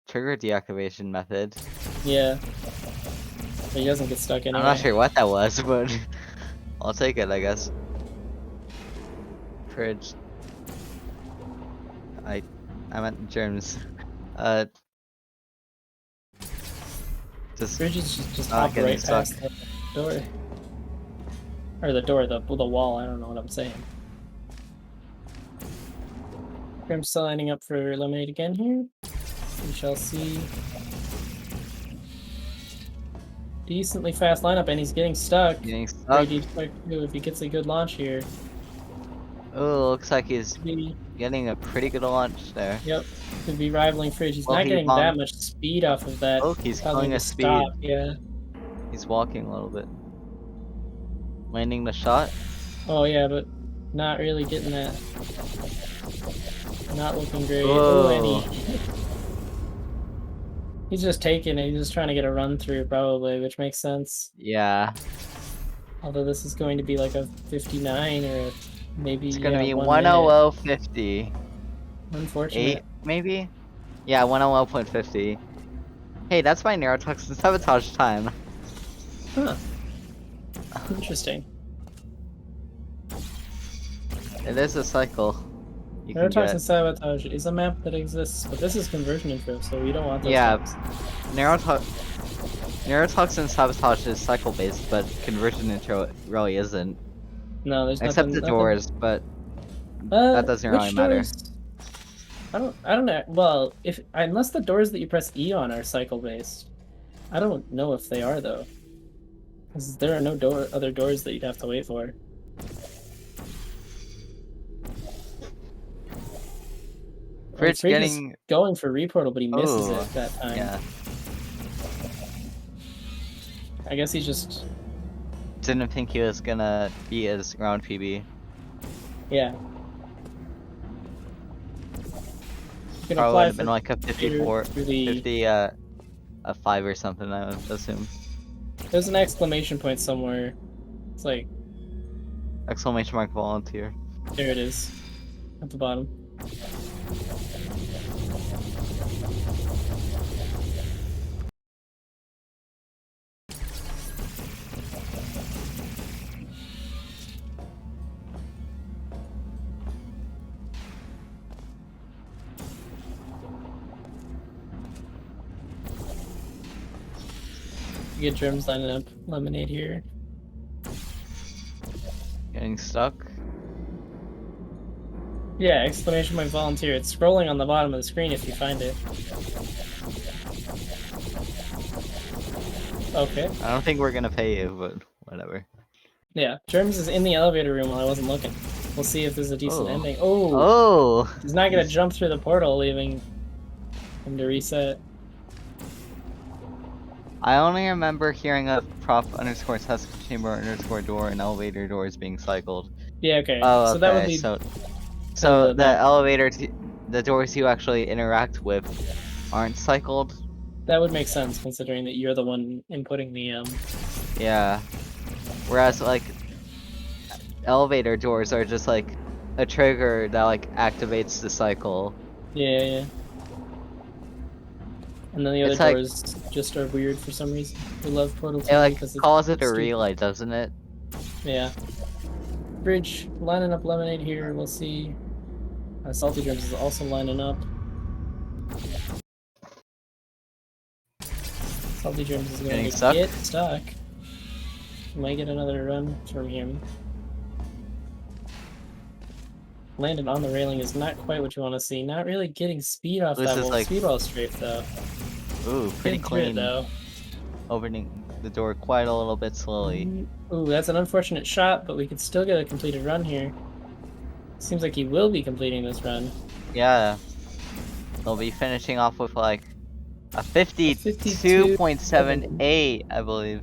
trigger deactivation method. Yeah. But he doesn't get stuck anyway. I'm not sure what that was, but I'll take it, I guess. Fridge. I meant germs. Fridge is just not hop getting right stuck. past the door. Or the door, the wall, I don't know what I'm saying. Grim's still lining up for Lemonade again here. We shall see. Decently fast lineup, and he's getting stuck. Getting stuck. If he gets a good launch here. Oh, looks like he's getting a pretty good launch there. Yep, could be rivaling Fridge. He's Well, not getting that much speed off of that. Oh, he's killing a speed. Stop. Yeah. He's walking a little bit. Landing the shot. Oh yeah, but not really getting that. Not looking great. Whoa. Oh, and he's just taking it. He's just trying to get a run through, probably, which makes sense. Yeah. Although this is going to be like a 59 or a maybe. It's gonna be 100.50. 100.50. Unfortunate. 8, maybe? Yeah, 100.50. Hey, that's my neurotoxin sabotage time. Huh. Interesting. It is a cycle. Neurotoxin Sabotage is a map that exists, but this is conversion intro, so we don't want those. Yeah, Neurotoxin Sabotage is cycle based, but conversion intro really isn't. No, there's except nothing, the doors, but that that doesn't really matter. Doors? I don't know. Well, unless the doors that you press E on are cycle based, I don't know if they are though, because there are no other doors that you'd have to wait for. Fridge getting going for reportal, but he misses it that time. Yeah. I guess he just didn't think he was gonna be his round PB. Yeah. can probably apply would have been for like a 54, through the 50, a 5 or something, I would assume. there's an exclamation point somewhere. It's like Exclamation mark volunteer. there it is at the bottom. You get germs lining up lemonade here. Getting stuck. Yeah, exclamation point volunteer. It's scrolling on the bottom of the screen if you find it. Okay. I don't think we're gonna pay you, but whatever. Yeah, germs is in the elevator room while I wasn't looking. We'll see if there's a decent Oh. ending. Oh, Oh! he's not gonna jump through the portal, leaving him to reset. I only remember hearing of prop_test chamber_ door and elevator doors being cycled. Yeah, okay. Oh, okay. So that would be So the the map. elevator, the doors you actually interact with aren't cycled? That would make sense considering that you're the one inputting the Yeah. Whereas, like, elevator doors are just, like, a trigger that, like, activates the cycle. yeah. And then the other It's like- doors just are weird for some reason. We love Portal 2 It, like, because it's calls it a stupid. relay, doesn't it? Yeah. Bridge lining up lemonade here. We'll see. SaltyJerms is also lining up. SaltyJerms is going Getting to stuck? get stuck. Might get another run from him. Landed on the railing is not quite what you want to see. Not really getting speed off This that is little like- speedball strafe though. Ooh, pretty Getting through it, clean. though. Opening the door quite a little bit slowly. Ooh, that's an unfortunate shot, but we could still get a completed run here. Seems like he will be completing this run. Yeah. They'll be finishing off with like a 52.78, I believe.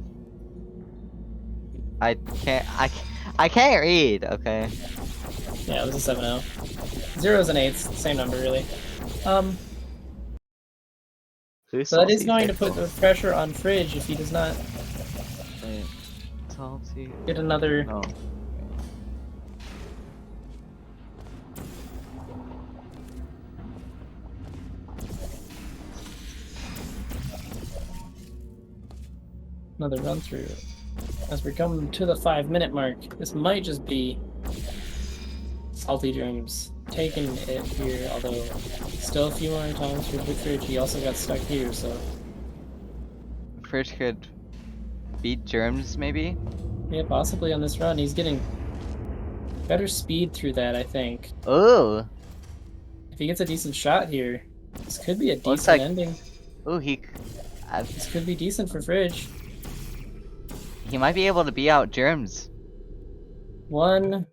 I can't read, okay. Yeah, it was a 7-0. Zeros and eights, same number really. Who's So that is Salty going to Pickle? put the pressure on Fridge if he does not Wait, Salty? get another. No. Another run through. As we're coming to the 5-minute mark, this might just be SaltyJerms taking it here, although still a few more times for Fridge. He also got stuck here, so Fridge could beat Germs, maybe? yeah, possibly on this run. He's getting better speed through that, I think. Oh! If he gets a decent shot here, this could be a Looks decent like- ending. Ooh, This could be decent for Fridge. he might be able to beat out Germs. One.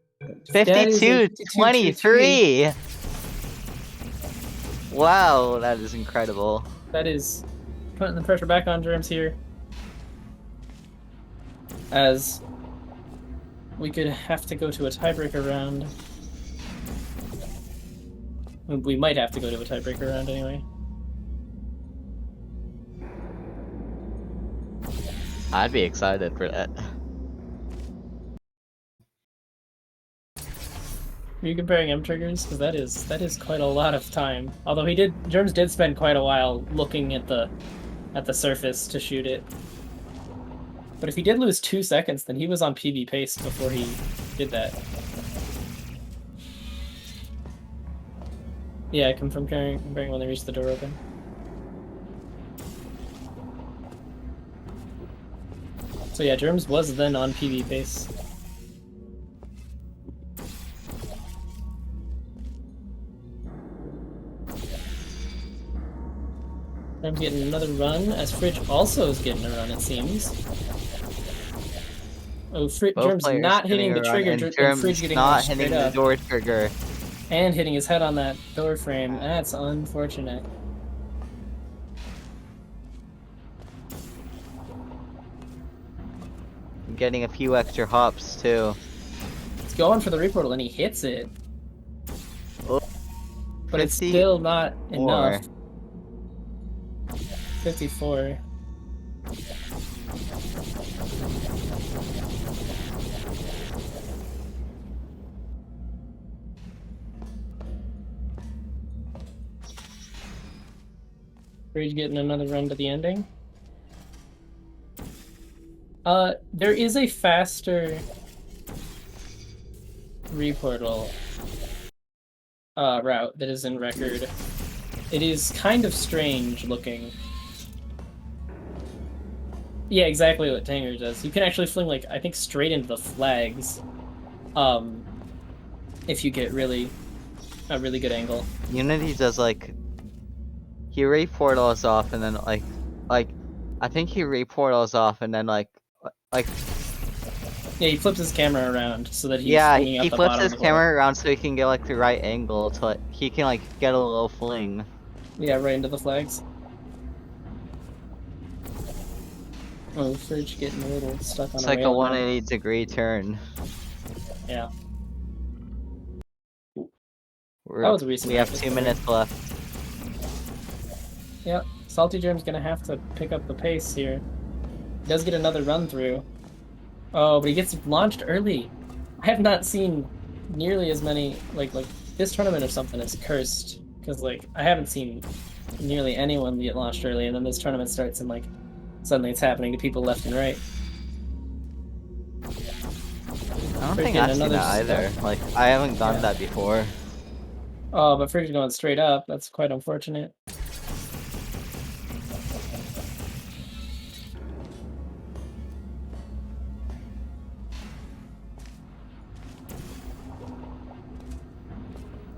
That is a 52-23! Wow, that is incredible. That is putting the pressure back on Germs here. As we could have to go to a tiebreaker round. We might have to go to a tiebreaker round anyway. I'd be excited for that. Are you comparing M triggers? Because that is quite a lot of time. Although Germs did spend quite a while looking at the surface to shoot it. But if he did lose 2 seconds, then he was on PB pace before he did that. Yeah, comparing when they reached the door open. So yeah, Germs was then on PB pace. Germs getting another run, as Fridge also is getting a run, it seems. Oh, Both Germs players not hitting getting the a run, trigger, and and Germs Fridge getting not straight hitting up. the door trigger. And hitting his head on that door frame. That's unfortunate. Getting a few extra hops too. He's going for the reportal and he hits it. Oh. But but it's 50 still not enough. more. 54. Fridge getting another run to the ending. There is a faster reportal route that is in record. It is kind of strange looking. Yeah, exactly what Tanger does. You can actually fling, like, I think straight into the flags. If you get a really good angle. Unity does like he reportals off and then like I think he reportals off and then like Yeah, he flips his camera around so that he's yeah, flinging he up the flips bottom his of the floor. camera around so he can get like the right angle to like he can like get a little fling. Yeah, right into the flags. Oh, Fridge getting a little stuck on It's a like a rail now. 180-degree turn. Yeah. We was a recent have practice 2 there. minutes left. Yep, SaltyJerms gonna have to pick up the pace here. He does get another run through. Oh, but he gets launched early. I have not seen nearly as many like this tournament or something is cursed because like I haven't seen nearly anyone get launched early, and then this tournament starts and like suddenly it's happening to people left and right. I don't think Freaking I've seen another that either. stuck. Like I haven't done Yeah. that before. Oh, but Fridge going straight up. That's quite unfortunate.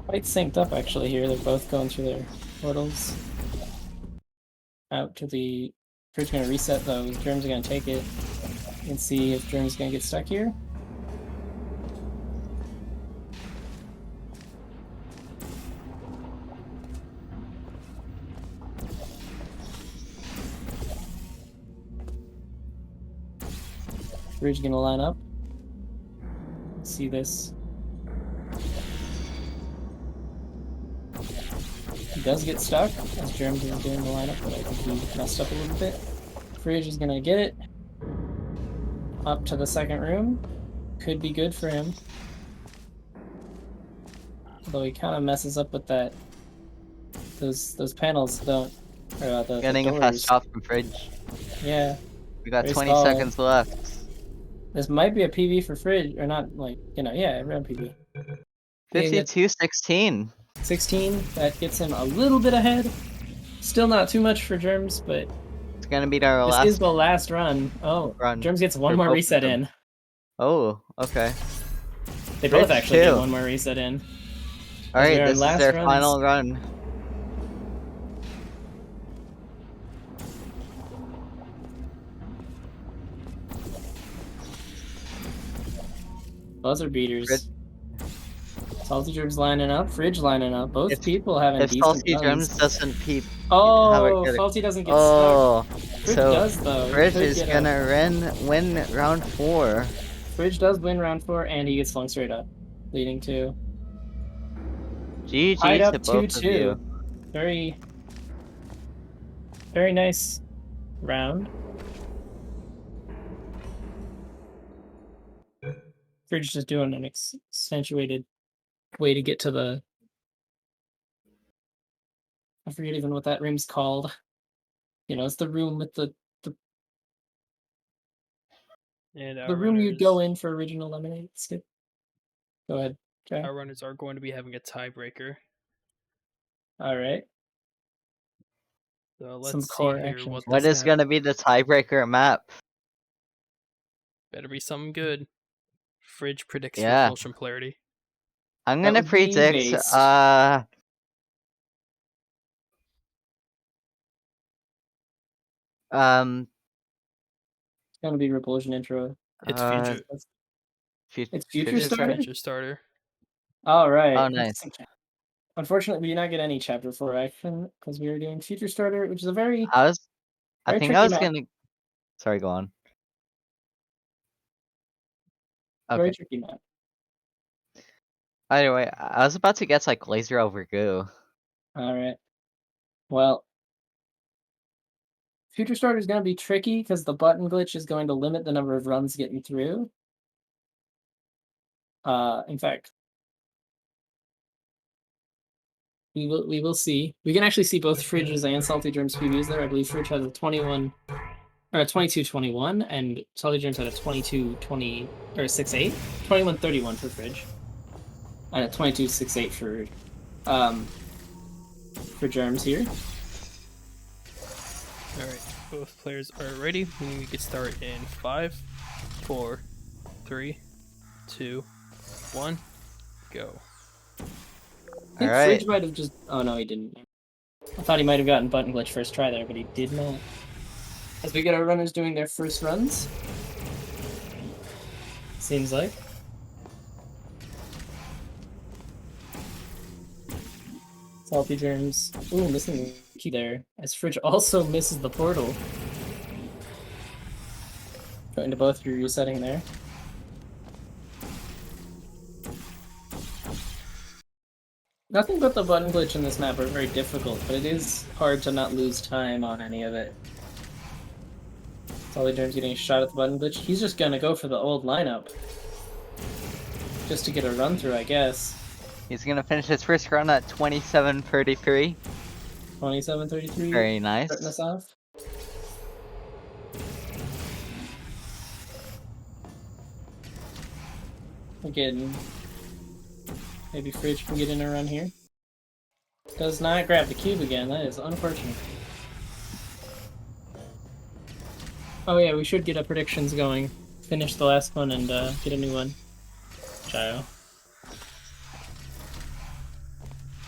Quite synced up actually here. They're both going through their portals. Out to the Fridge gonna reset though. Germs are gonna take it. You can see if Germs gonna get stuck here. Fridge gonna line up. Let's see this. He does get stuck as Germs is doing the lineup, but I think he messed up a little bit. Fridge is gonna get it. Up to the second room. Could be good for him. Although he kind of messes up with that. Those panels don't. Or the Getting a doors. fast shot from Fridge. Yeah. We got Very 20 stall. seconds left. This might be a PB for Fridge, or not like, yeah, around PB. 52-16. 16, that gets him a little bit ahead. Still not too much for Germs, but It's gonna be our this last is the last run. Oh, run Germs gets one for more both of reset them. in. Oh, okay. They both Fridge actually get too. one more reset in. Alright, this is their final run. Buzzer beaters. Fridge. SaltyJerms lining up, Fridge lining up. Both If- people having If decent runs. SaltyJerms doesn't peep, Oh, Salty doesn't get oh, stuck. Fridge so does though. Fridge is gonna win round 4. Fridge does win round 4, and he gets flung straight up, leading to GG tied to up both of 2-2. you. Very, very nice round. Fridge just doing an accentuated way to get to the. I forget even what that room's called. It's the room with the And room you'd go in for original lemonade. Skip. Go ahead. Okay. Our runners are going to be having a tiebreaker. All right. So Some let's see core here action. what What this is gonna be the tiebreaker map? better be something good. Fridge predicts Yeah. repulsion polarity. I'm That gonna would be predict based. It's gonna be repulsion intro. future. It's future starter. Future starter. All right. Oh, nice. Unfortunately, we did not get any chapter 4 action because we were doing future starter, which is a very I very think I tricky was map. gonna. Sorry, go on. Okay. Very tricky map. Anyway, I was about to guess like laser over goo. All right. Well, Future Starter is going to be tricky because the button glitch is going to limit the number of runs getting through. In fact, we will see. We can actually see both Fridge's and SaltyJerms previews there. I believe Fridge has a 21 or a 22-21, and SaltyJerms had a 22-20 or 6-8, 21-31 for Fridge, and a 22-6-8 for Germs here. All right, both players are ready. We can start in 5, 4, 3, 2, 1, go. I think All right. Fridge might have just. Oh no, he didn't. I thought he might have gotten button glitch first try there, but he did not. As we get our runners doing their first runs, seems like. SaltyJerms. Ooh, missing the key there. As Fridge also misses the portal. Going to both your resetting there. Nothing but the button glitch in this map are very difficult, but it is hard to not lose time on any of it. SaltyJerms getting a shot at the button glitch. He's just gonna go for the old lineup. Just to get a run through, I guess. He's gonna finish his first run at 27:33. 27-33. Very nice. Starting us off. Again, maybe Fridge can get in a run here. Does not grab the cube again. That is unfortunate. Oh yeah, we should get our predictions going. Finish the last one and get a new one. Gyro.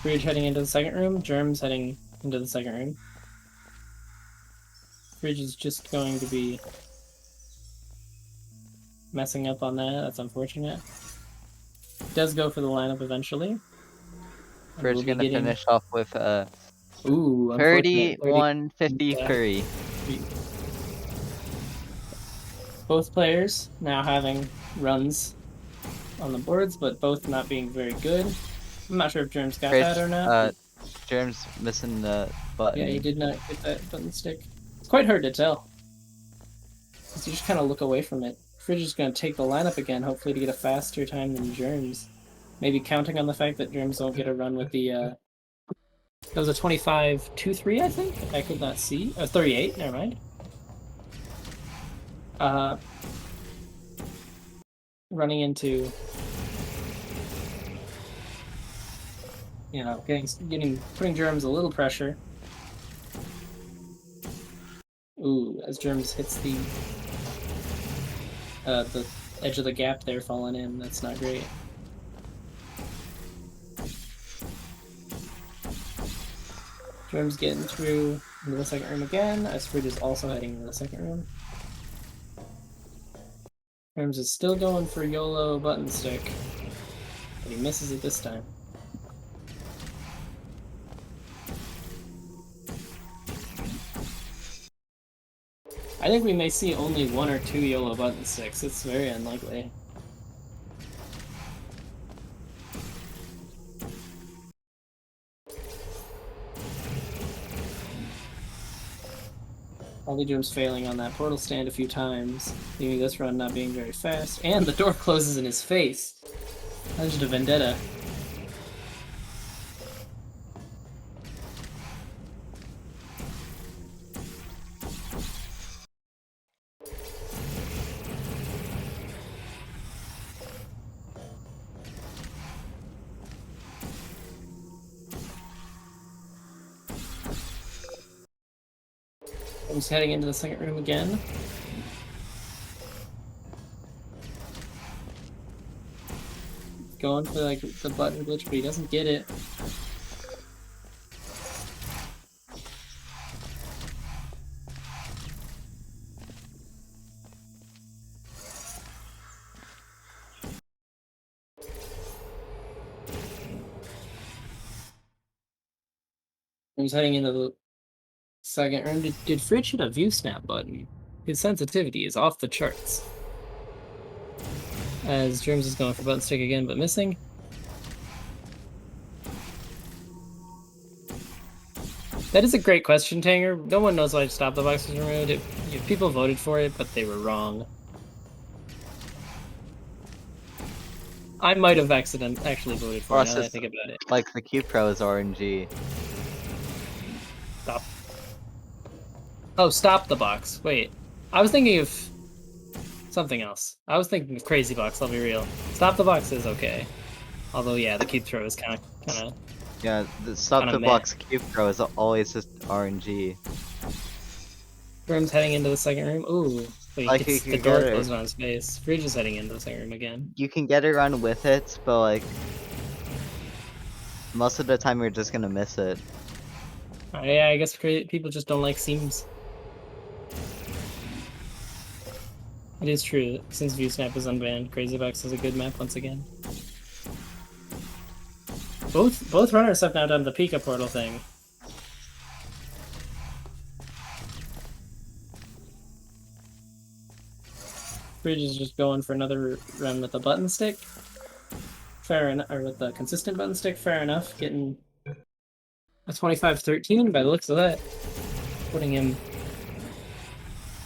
Fridge heading into the second room. Germs heading into the second room. Fridge is just going to be messing up on that. That's unfortunate. Does go for the lineup eventually. Fridge gonna finish off with ooh, 31:53. Both players now having runs on the boards, but both not being very good. I'm not sure if Germs got Fridge, that or not. Germs missing the button. Yeah, he did not get that button stick. It's quite hard to tell. Because you just kind of look away from it. Fridge is going to take the lineup again, hopefully to get a faster time than Germs. Maybe counting on the fact that Germs won't get a run with the, that was a 25-2-3, I think? I could not see. 38, never mind. Running into, you know, putting Germs a little pressure. Ooh, as Germs hits the edge of the gap there, falling in. That's not great. Germs getting through into the second room again, as Fridge is also heading into the second room. Germs is still going for YOLO button stick, but he misses it this time. I think we may see only 1 or 2 YOLO button sticks. It's very unlikely. SaltyJerms failing on that portal stand a few times, leaving this run not being very fast, and the door closes in his face. Legend of Vendetta. He's heading into the second room again. Going for like the button glitch, but he doesn't get it. He's heading into the second room. Did Fridge hit a view snap button? His sensitivity is off the charts. As Germs is going for button stick again, but missing. That is a great question, Tanger. No one knows why Stop the Box was removed. People voted for it, but they were wrong. I might have actually voted for it now that I think about it. Like the Q Pro is RNG. Stop. Oh, Stop the Box. Wait. I was thinking of something else. I was thinking of Crazy Box, I'll be real. Stop the Box is okay. Although, yeah, the Cube Throw is kind of... Yeah, the Stop the Box Q Pro is always just RNG. Room's heading into the second room. Ooh. Wait, Like the door closed on his face. Fridge is heading into the second room again. You can get around with it, but like... most of the time you're just gonna miss it. Yeah, I guess people just don't like seams. It is true, since ViewSnap is unbanned, Crazy Box is a good map once again. Both runners have now done the Pika portal thing. Bridge is just going for another run with the button stick. Fair enough, or with the consistent button stick, fair enough. Getting a 25-13 by the looks of that. Putting him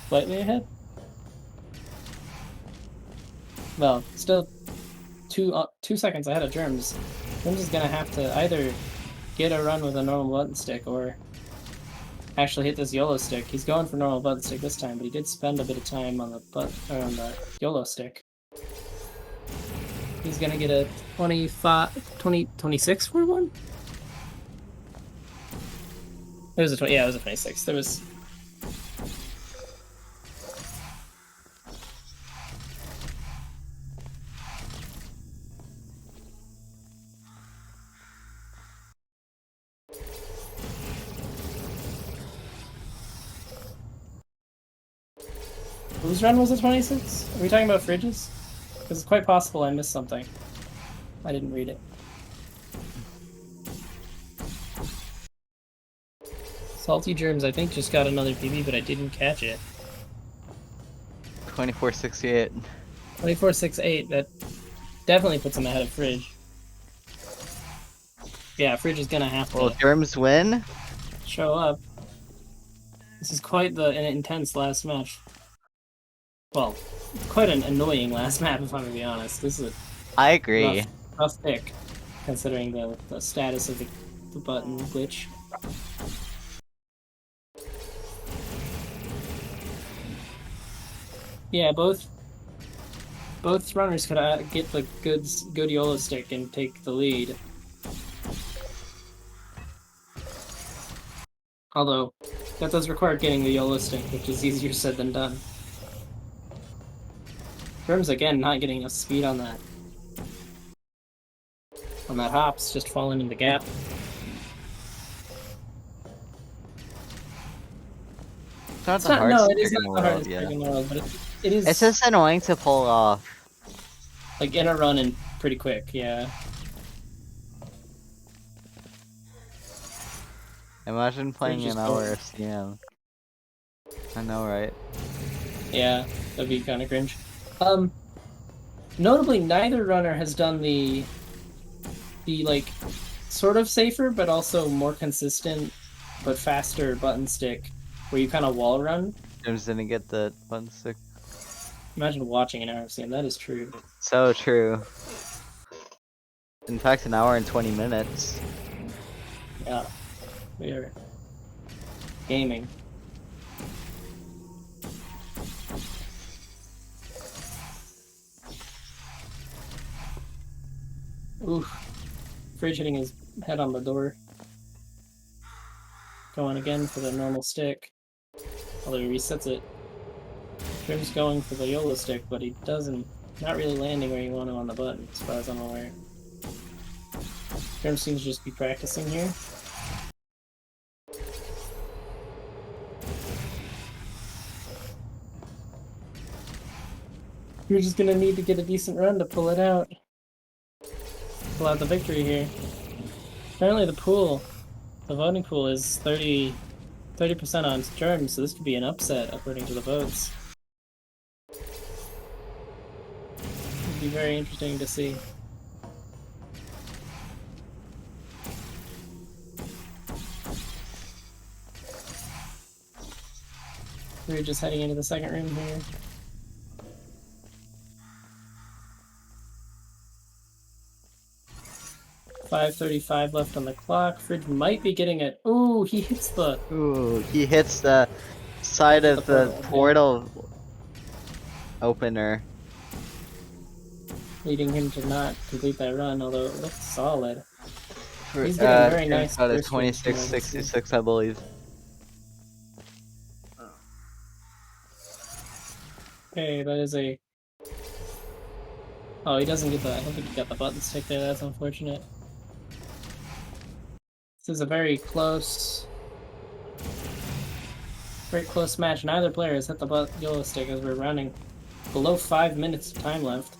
slightly ahead. Well, still 2 seconds ahead of Germs. Germs is gonna have to either get a run with a normal button stick or actually hit this YOLO stick. He's going for normal button stick this time, but he did spend a bit of time on the YOLO stick. He's gonna get a 26 for one? It was a 20, yeah, it was a 26. There was... Whose run was a 26? Are we talking about Fridges? Because it's quite possible I missed something. I didn't read it. SaltyJerms, I think, just got another PB, but I didn't catch it. 2468. 2468, that definitely puts him ahead of Fridge. Yeah, Fridge is gonna have to... Will Germs win? Show up. This is quite an intense last match. Well, quite an annoying last map, if I'm gonna be honest. This is I agree. rough pick, considering the status of the button glitch. Yeah, both runners could get the good YOLO stick and take the lead. Although, that does require getting the YOLO stick, which is easier said than done. Germs again not getting enough speed on that. On that hops, just falling in the gap. It's not the hardest trick in the world, trick in the world, but it is... It's just annoying to pull off. Like, in a run and pretty quick, yeah. Imagine playing an hour of CM. I know, right? Yeah, that'd be kind of cringe. Notably, neither runner has done the like, sort of safer, but also more consistent, but faster button stick, where you kind of wall run. James didn't get the button stick. Imagine watching an hour of CM, that is true. So true. In fact, an hour and 20 minutes. Yeah, we are gaming. Oof. Fridge hitting his head on the door. Going again for the normal stick. Although he resets it. Trim's going for the YOLO stick, but he doesn't. Not really landing where you want to on the button, as far as I'm aware. Trim seems to just be practicing here. You're just gonna need to get a decent run to pull it out. Pull out the victory here. Apparently the voting pool is 30% on Germs, so this could be an upset according to the votes. It'd be very interesting to see. We're just heading into the second room here. .535 left on the clock. Fridge might be getting it. Ooh, he hits the... Ooh, he hits the side of the portal opener. Leading him to not complete that run, although it looks solid. For, He's getting very Jim's nice got a first range from what I can see. 2666, I believe. Okay, that is a... Oh, he doesn't get the... I don't think he got the button stick there. That's unfortunate. This is a very close match. Neither player has hit the yellow stick as we're running below 5 minutes of time left.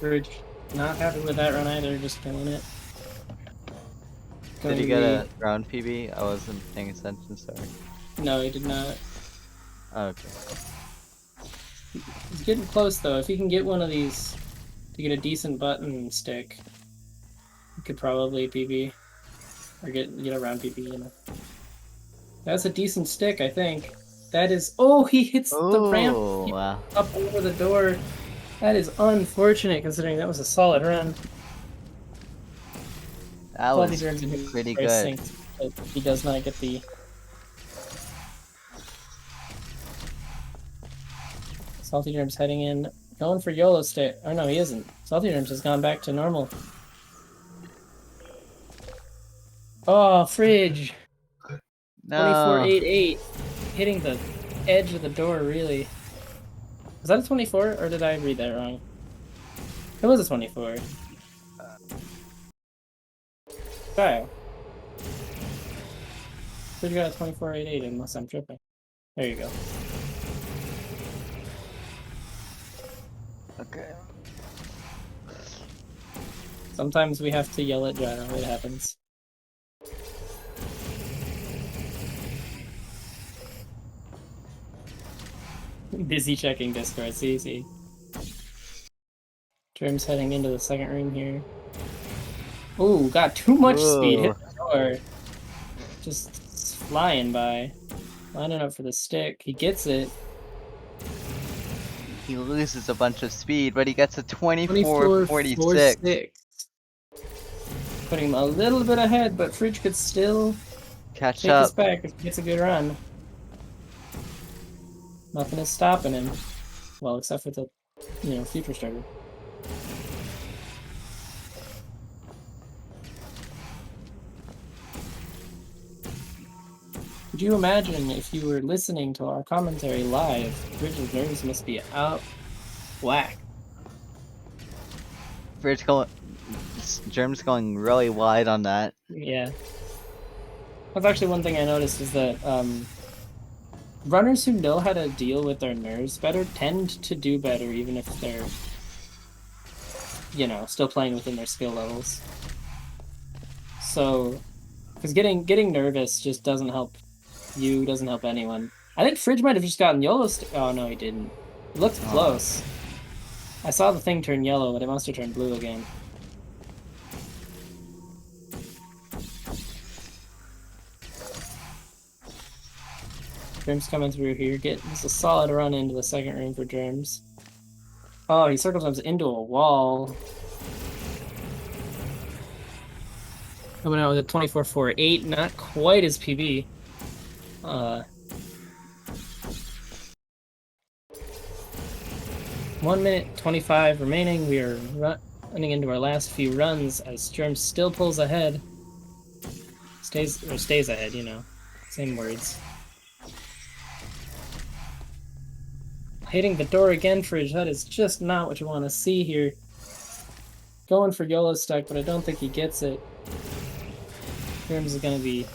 We're not happy with that run either, just killing it. Did he get a round PB? I wasn't paying attention, sorry. No, he did not. Okay. He's getting close though. If he can get one of these to get a decent button stick, he could probably PB. Or get a round PB, you know. That's a decent stick, I think. That is... Oh, he hits the ramp wow. up over the door. That is unfortunate considering that was a solid run. That was pretty good. Synced, but he does not get the... SaltyJerms heading in, going for YOLO stick. Oh no, he isn't. SaltyJerms has gone back to normal. Oh, Fridge! No. 2488, hitting the edge of the door, really. Was that a 24, or did I read that wrong? It was a 24. Kyle. Fridge got a 2488 unless I'm tripping. There you go. Okay. Sometimes we have to yell at Gyro, it happens. Busy checking Discord, see. Germs heading into the second room here. Ooh, got too much speed, hit the door. Just flying by. Lining up for the stick, he gets it. He loses a bunch of speed, but he gets a 24.46. Putting him a little bit ahead, but Fridge could still Catch take up. this back if he gets a good run. Nothing is stopping him. Well, except for the, future starter. Could you imagine if you were listening to our commentary live? Fridge's nerves must be out whack. Germs going really wide on that. Yeah. That's actually one thing I noticed is that runners who know how to deal with their nerves better tend to do better even if they're, still playing within their skill levels. So, because getting nervous just doesn't help you, doesn't help anyone. I think Fridge might have just gotten YOLO oh no, he didn't. It looked close. I saw the thing turn yellow, but it must have turned blue again. Germs coming through here, getting a solid run into the second room for Germs. Oh, he circle jumps into a wall. Coming out with a 24.48, not quite as PB. 1 minute 25 remaining. We are running into our last few runs as Germs still pulls ahead. Stays ahead, Same words. Hitting the door again, Fridge. That is just not what you want to see here. Going for YOLO stuck, but I don't think he gets it. Germs is going to be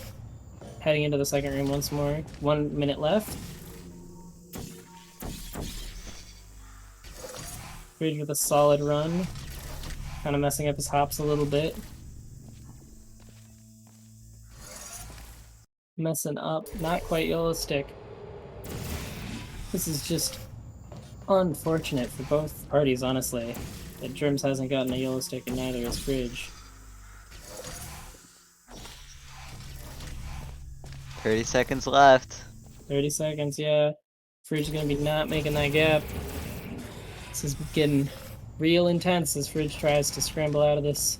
heading into the second room once more. 1 minute left. Fridge with a solid run. Kind of messing up his hops a little bit. Messing up. Not quite YOLO stick. This is just unfortunate for both parties, honestly. That Germs hasn't gotten a yellow stick and neither is Fridge. 30 seconds left. 30 seconds, yeah. Fridge is gonna be not making that gap. This is getting real intense as Fridge tries to scramble out of this.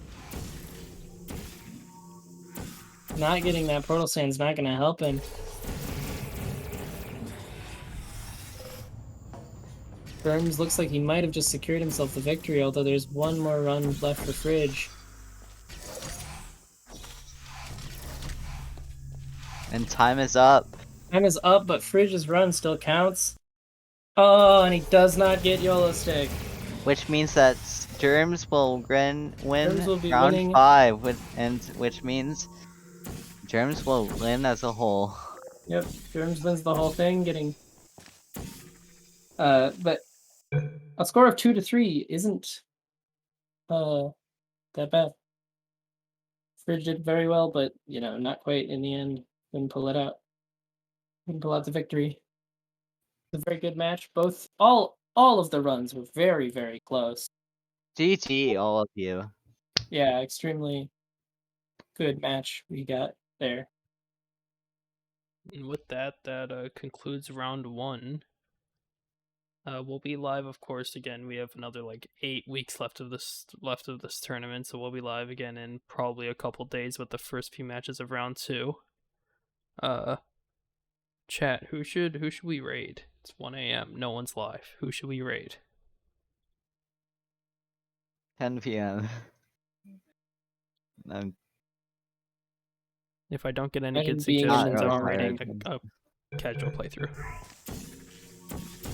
Not getting that portal sand's not gonna help him. Burns looks like he might have just secured himself the victory, although there's one more run left for Fridge. And time is up. Time is up, but Fridge's run still counts. Oh, and he does not get YOLO stick. Which means that Germs will win Germs will be round winning. 5, and which means Germs will win as a whole. Yep, Germs wins the whole thing, getting but a score of 2-3 isn't that bad. Fridge did very well, but you know, not quite in the end. Couldn't pull it out. Couldn't pull out the victory. It's a very good match. All of the runs were very, very close. GG, all of you. Yeah, extremely good match we got there. And with that, that concludes round 1. We'll be live, of course. Again, we have another like 8 weeks left of this tournament, so we'll be live again in probably a couple days with the first few matches of round 2. Chat, who should we raid? It's 1 a.m. No one's live. Who should we raid? 10 p.m. If I don't get any I'm good being suggestions, in I'm the raiding dark. a casual playthrough.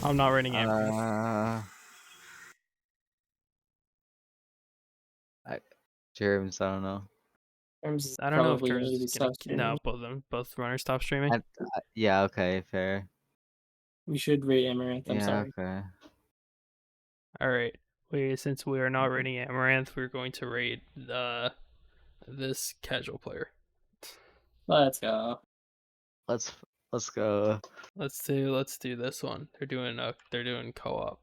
I'm not raiding Amaranth. Germs, I don't know. Germs is I don't know if probably Germs gonna be is gonna. stop streaming. No, both runners stop streaming. Yeah, okay, fair. We should rate Amaranth. I'm Yeah, sorry. okay. All right. Since we are not raiding Amaranth, we're going to raid this casual player. Let's go. Let's go. Let's do this one. They're doing co-op.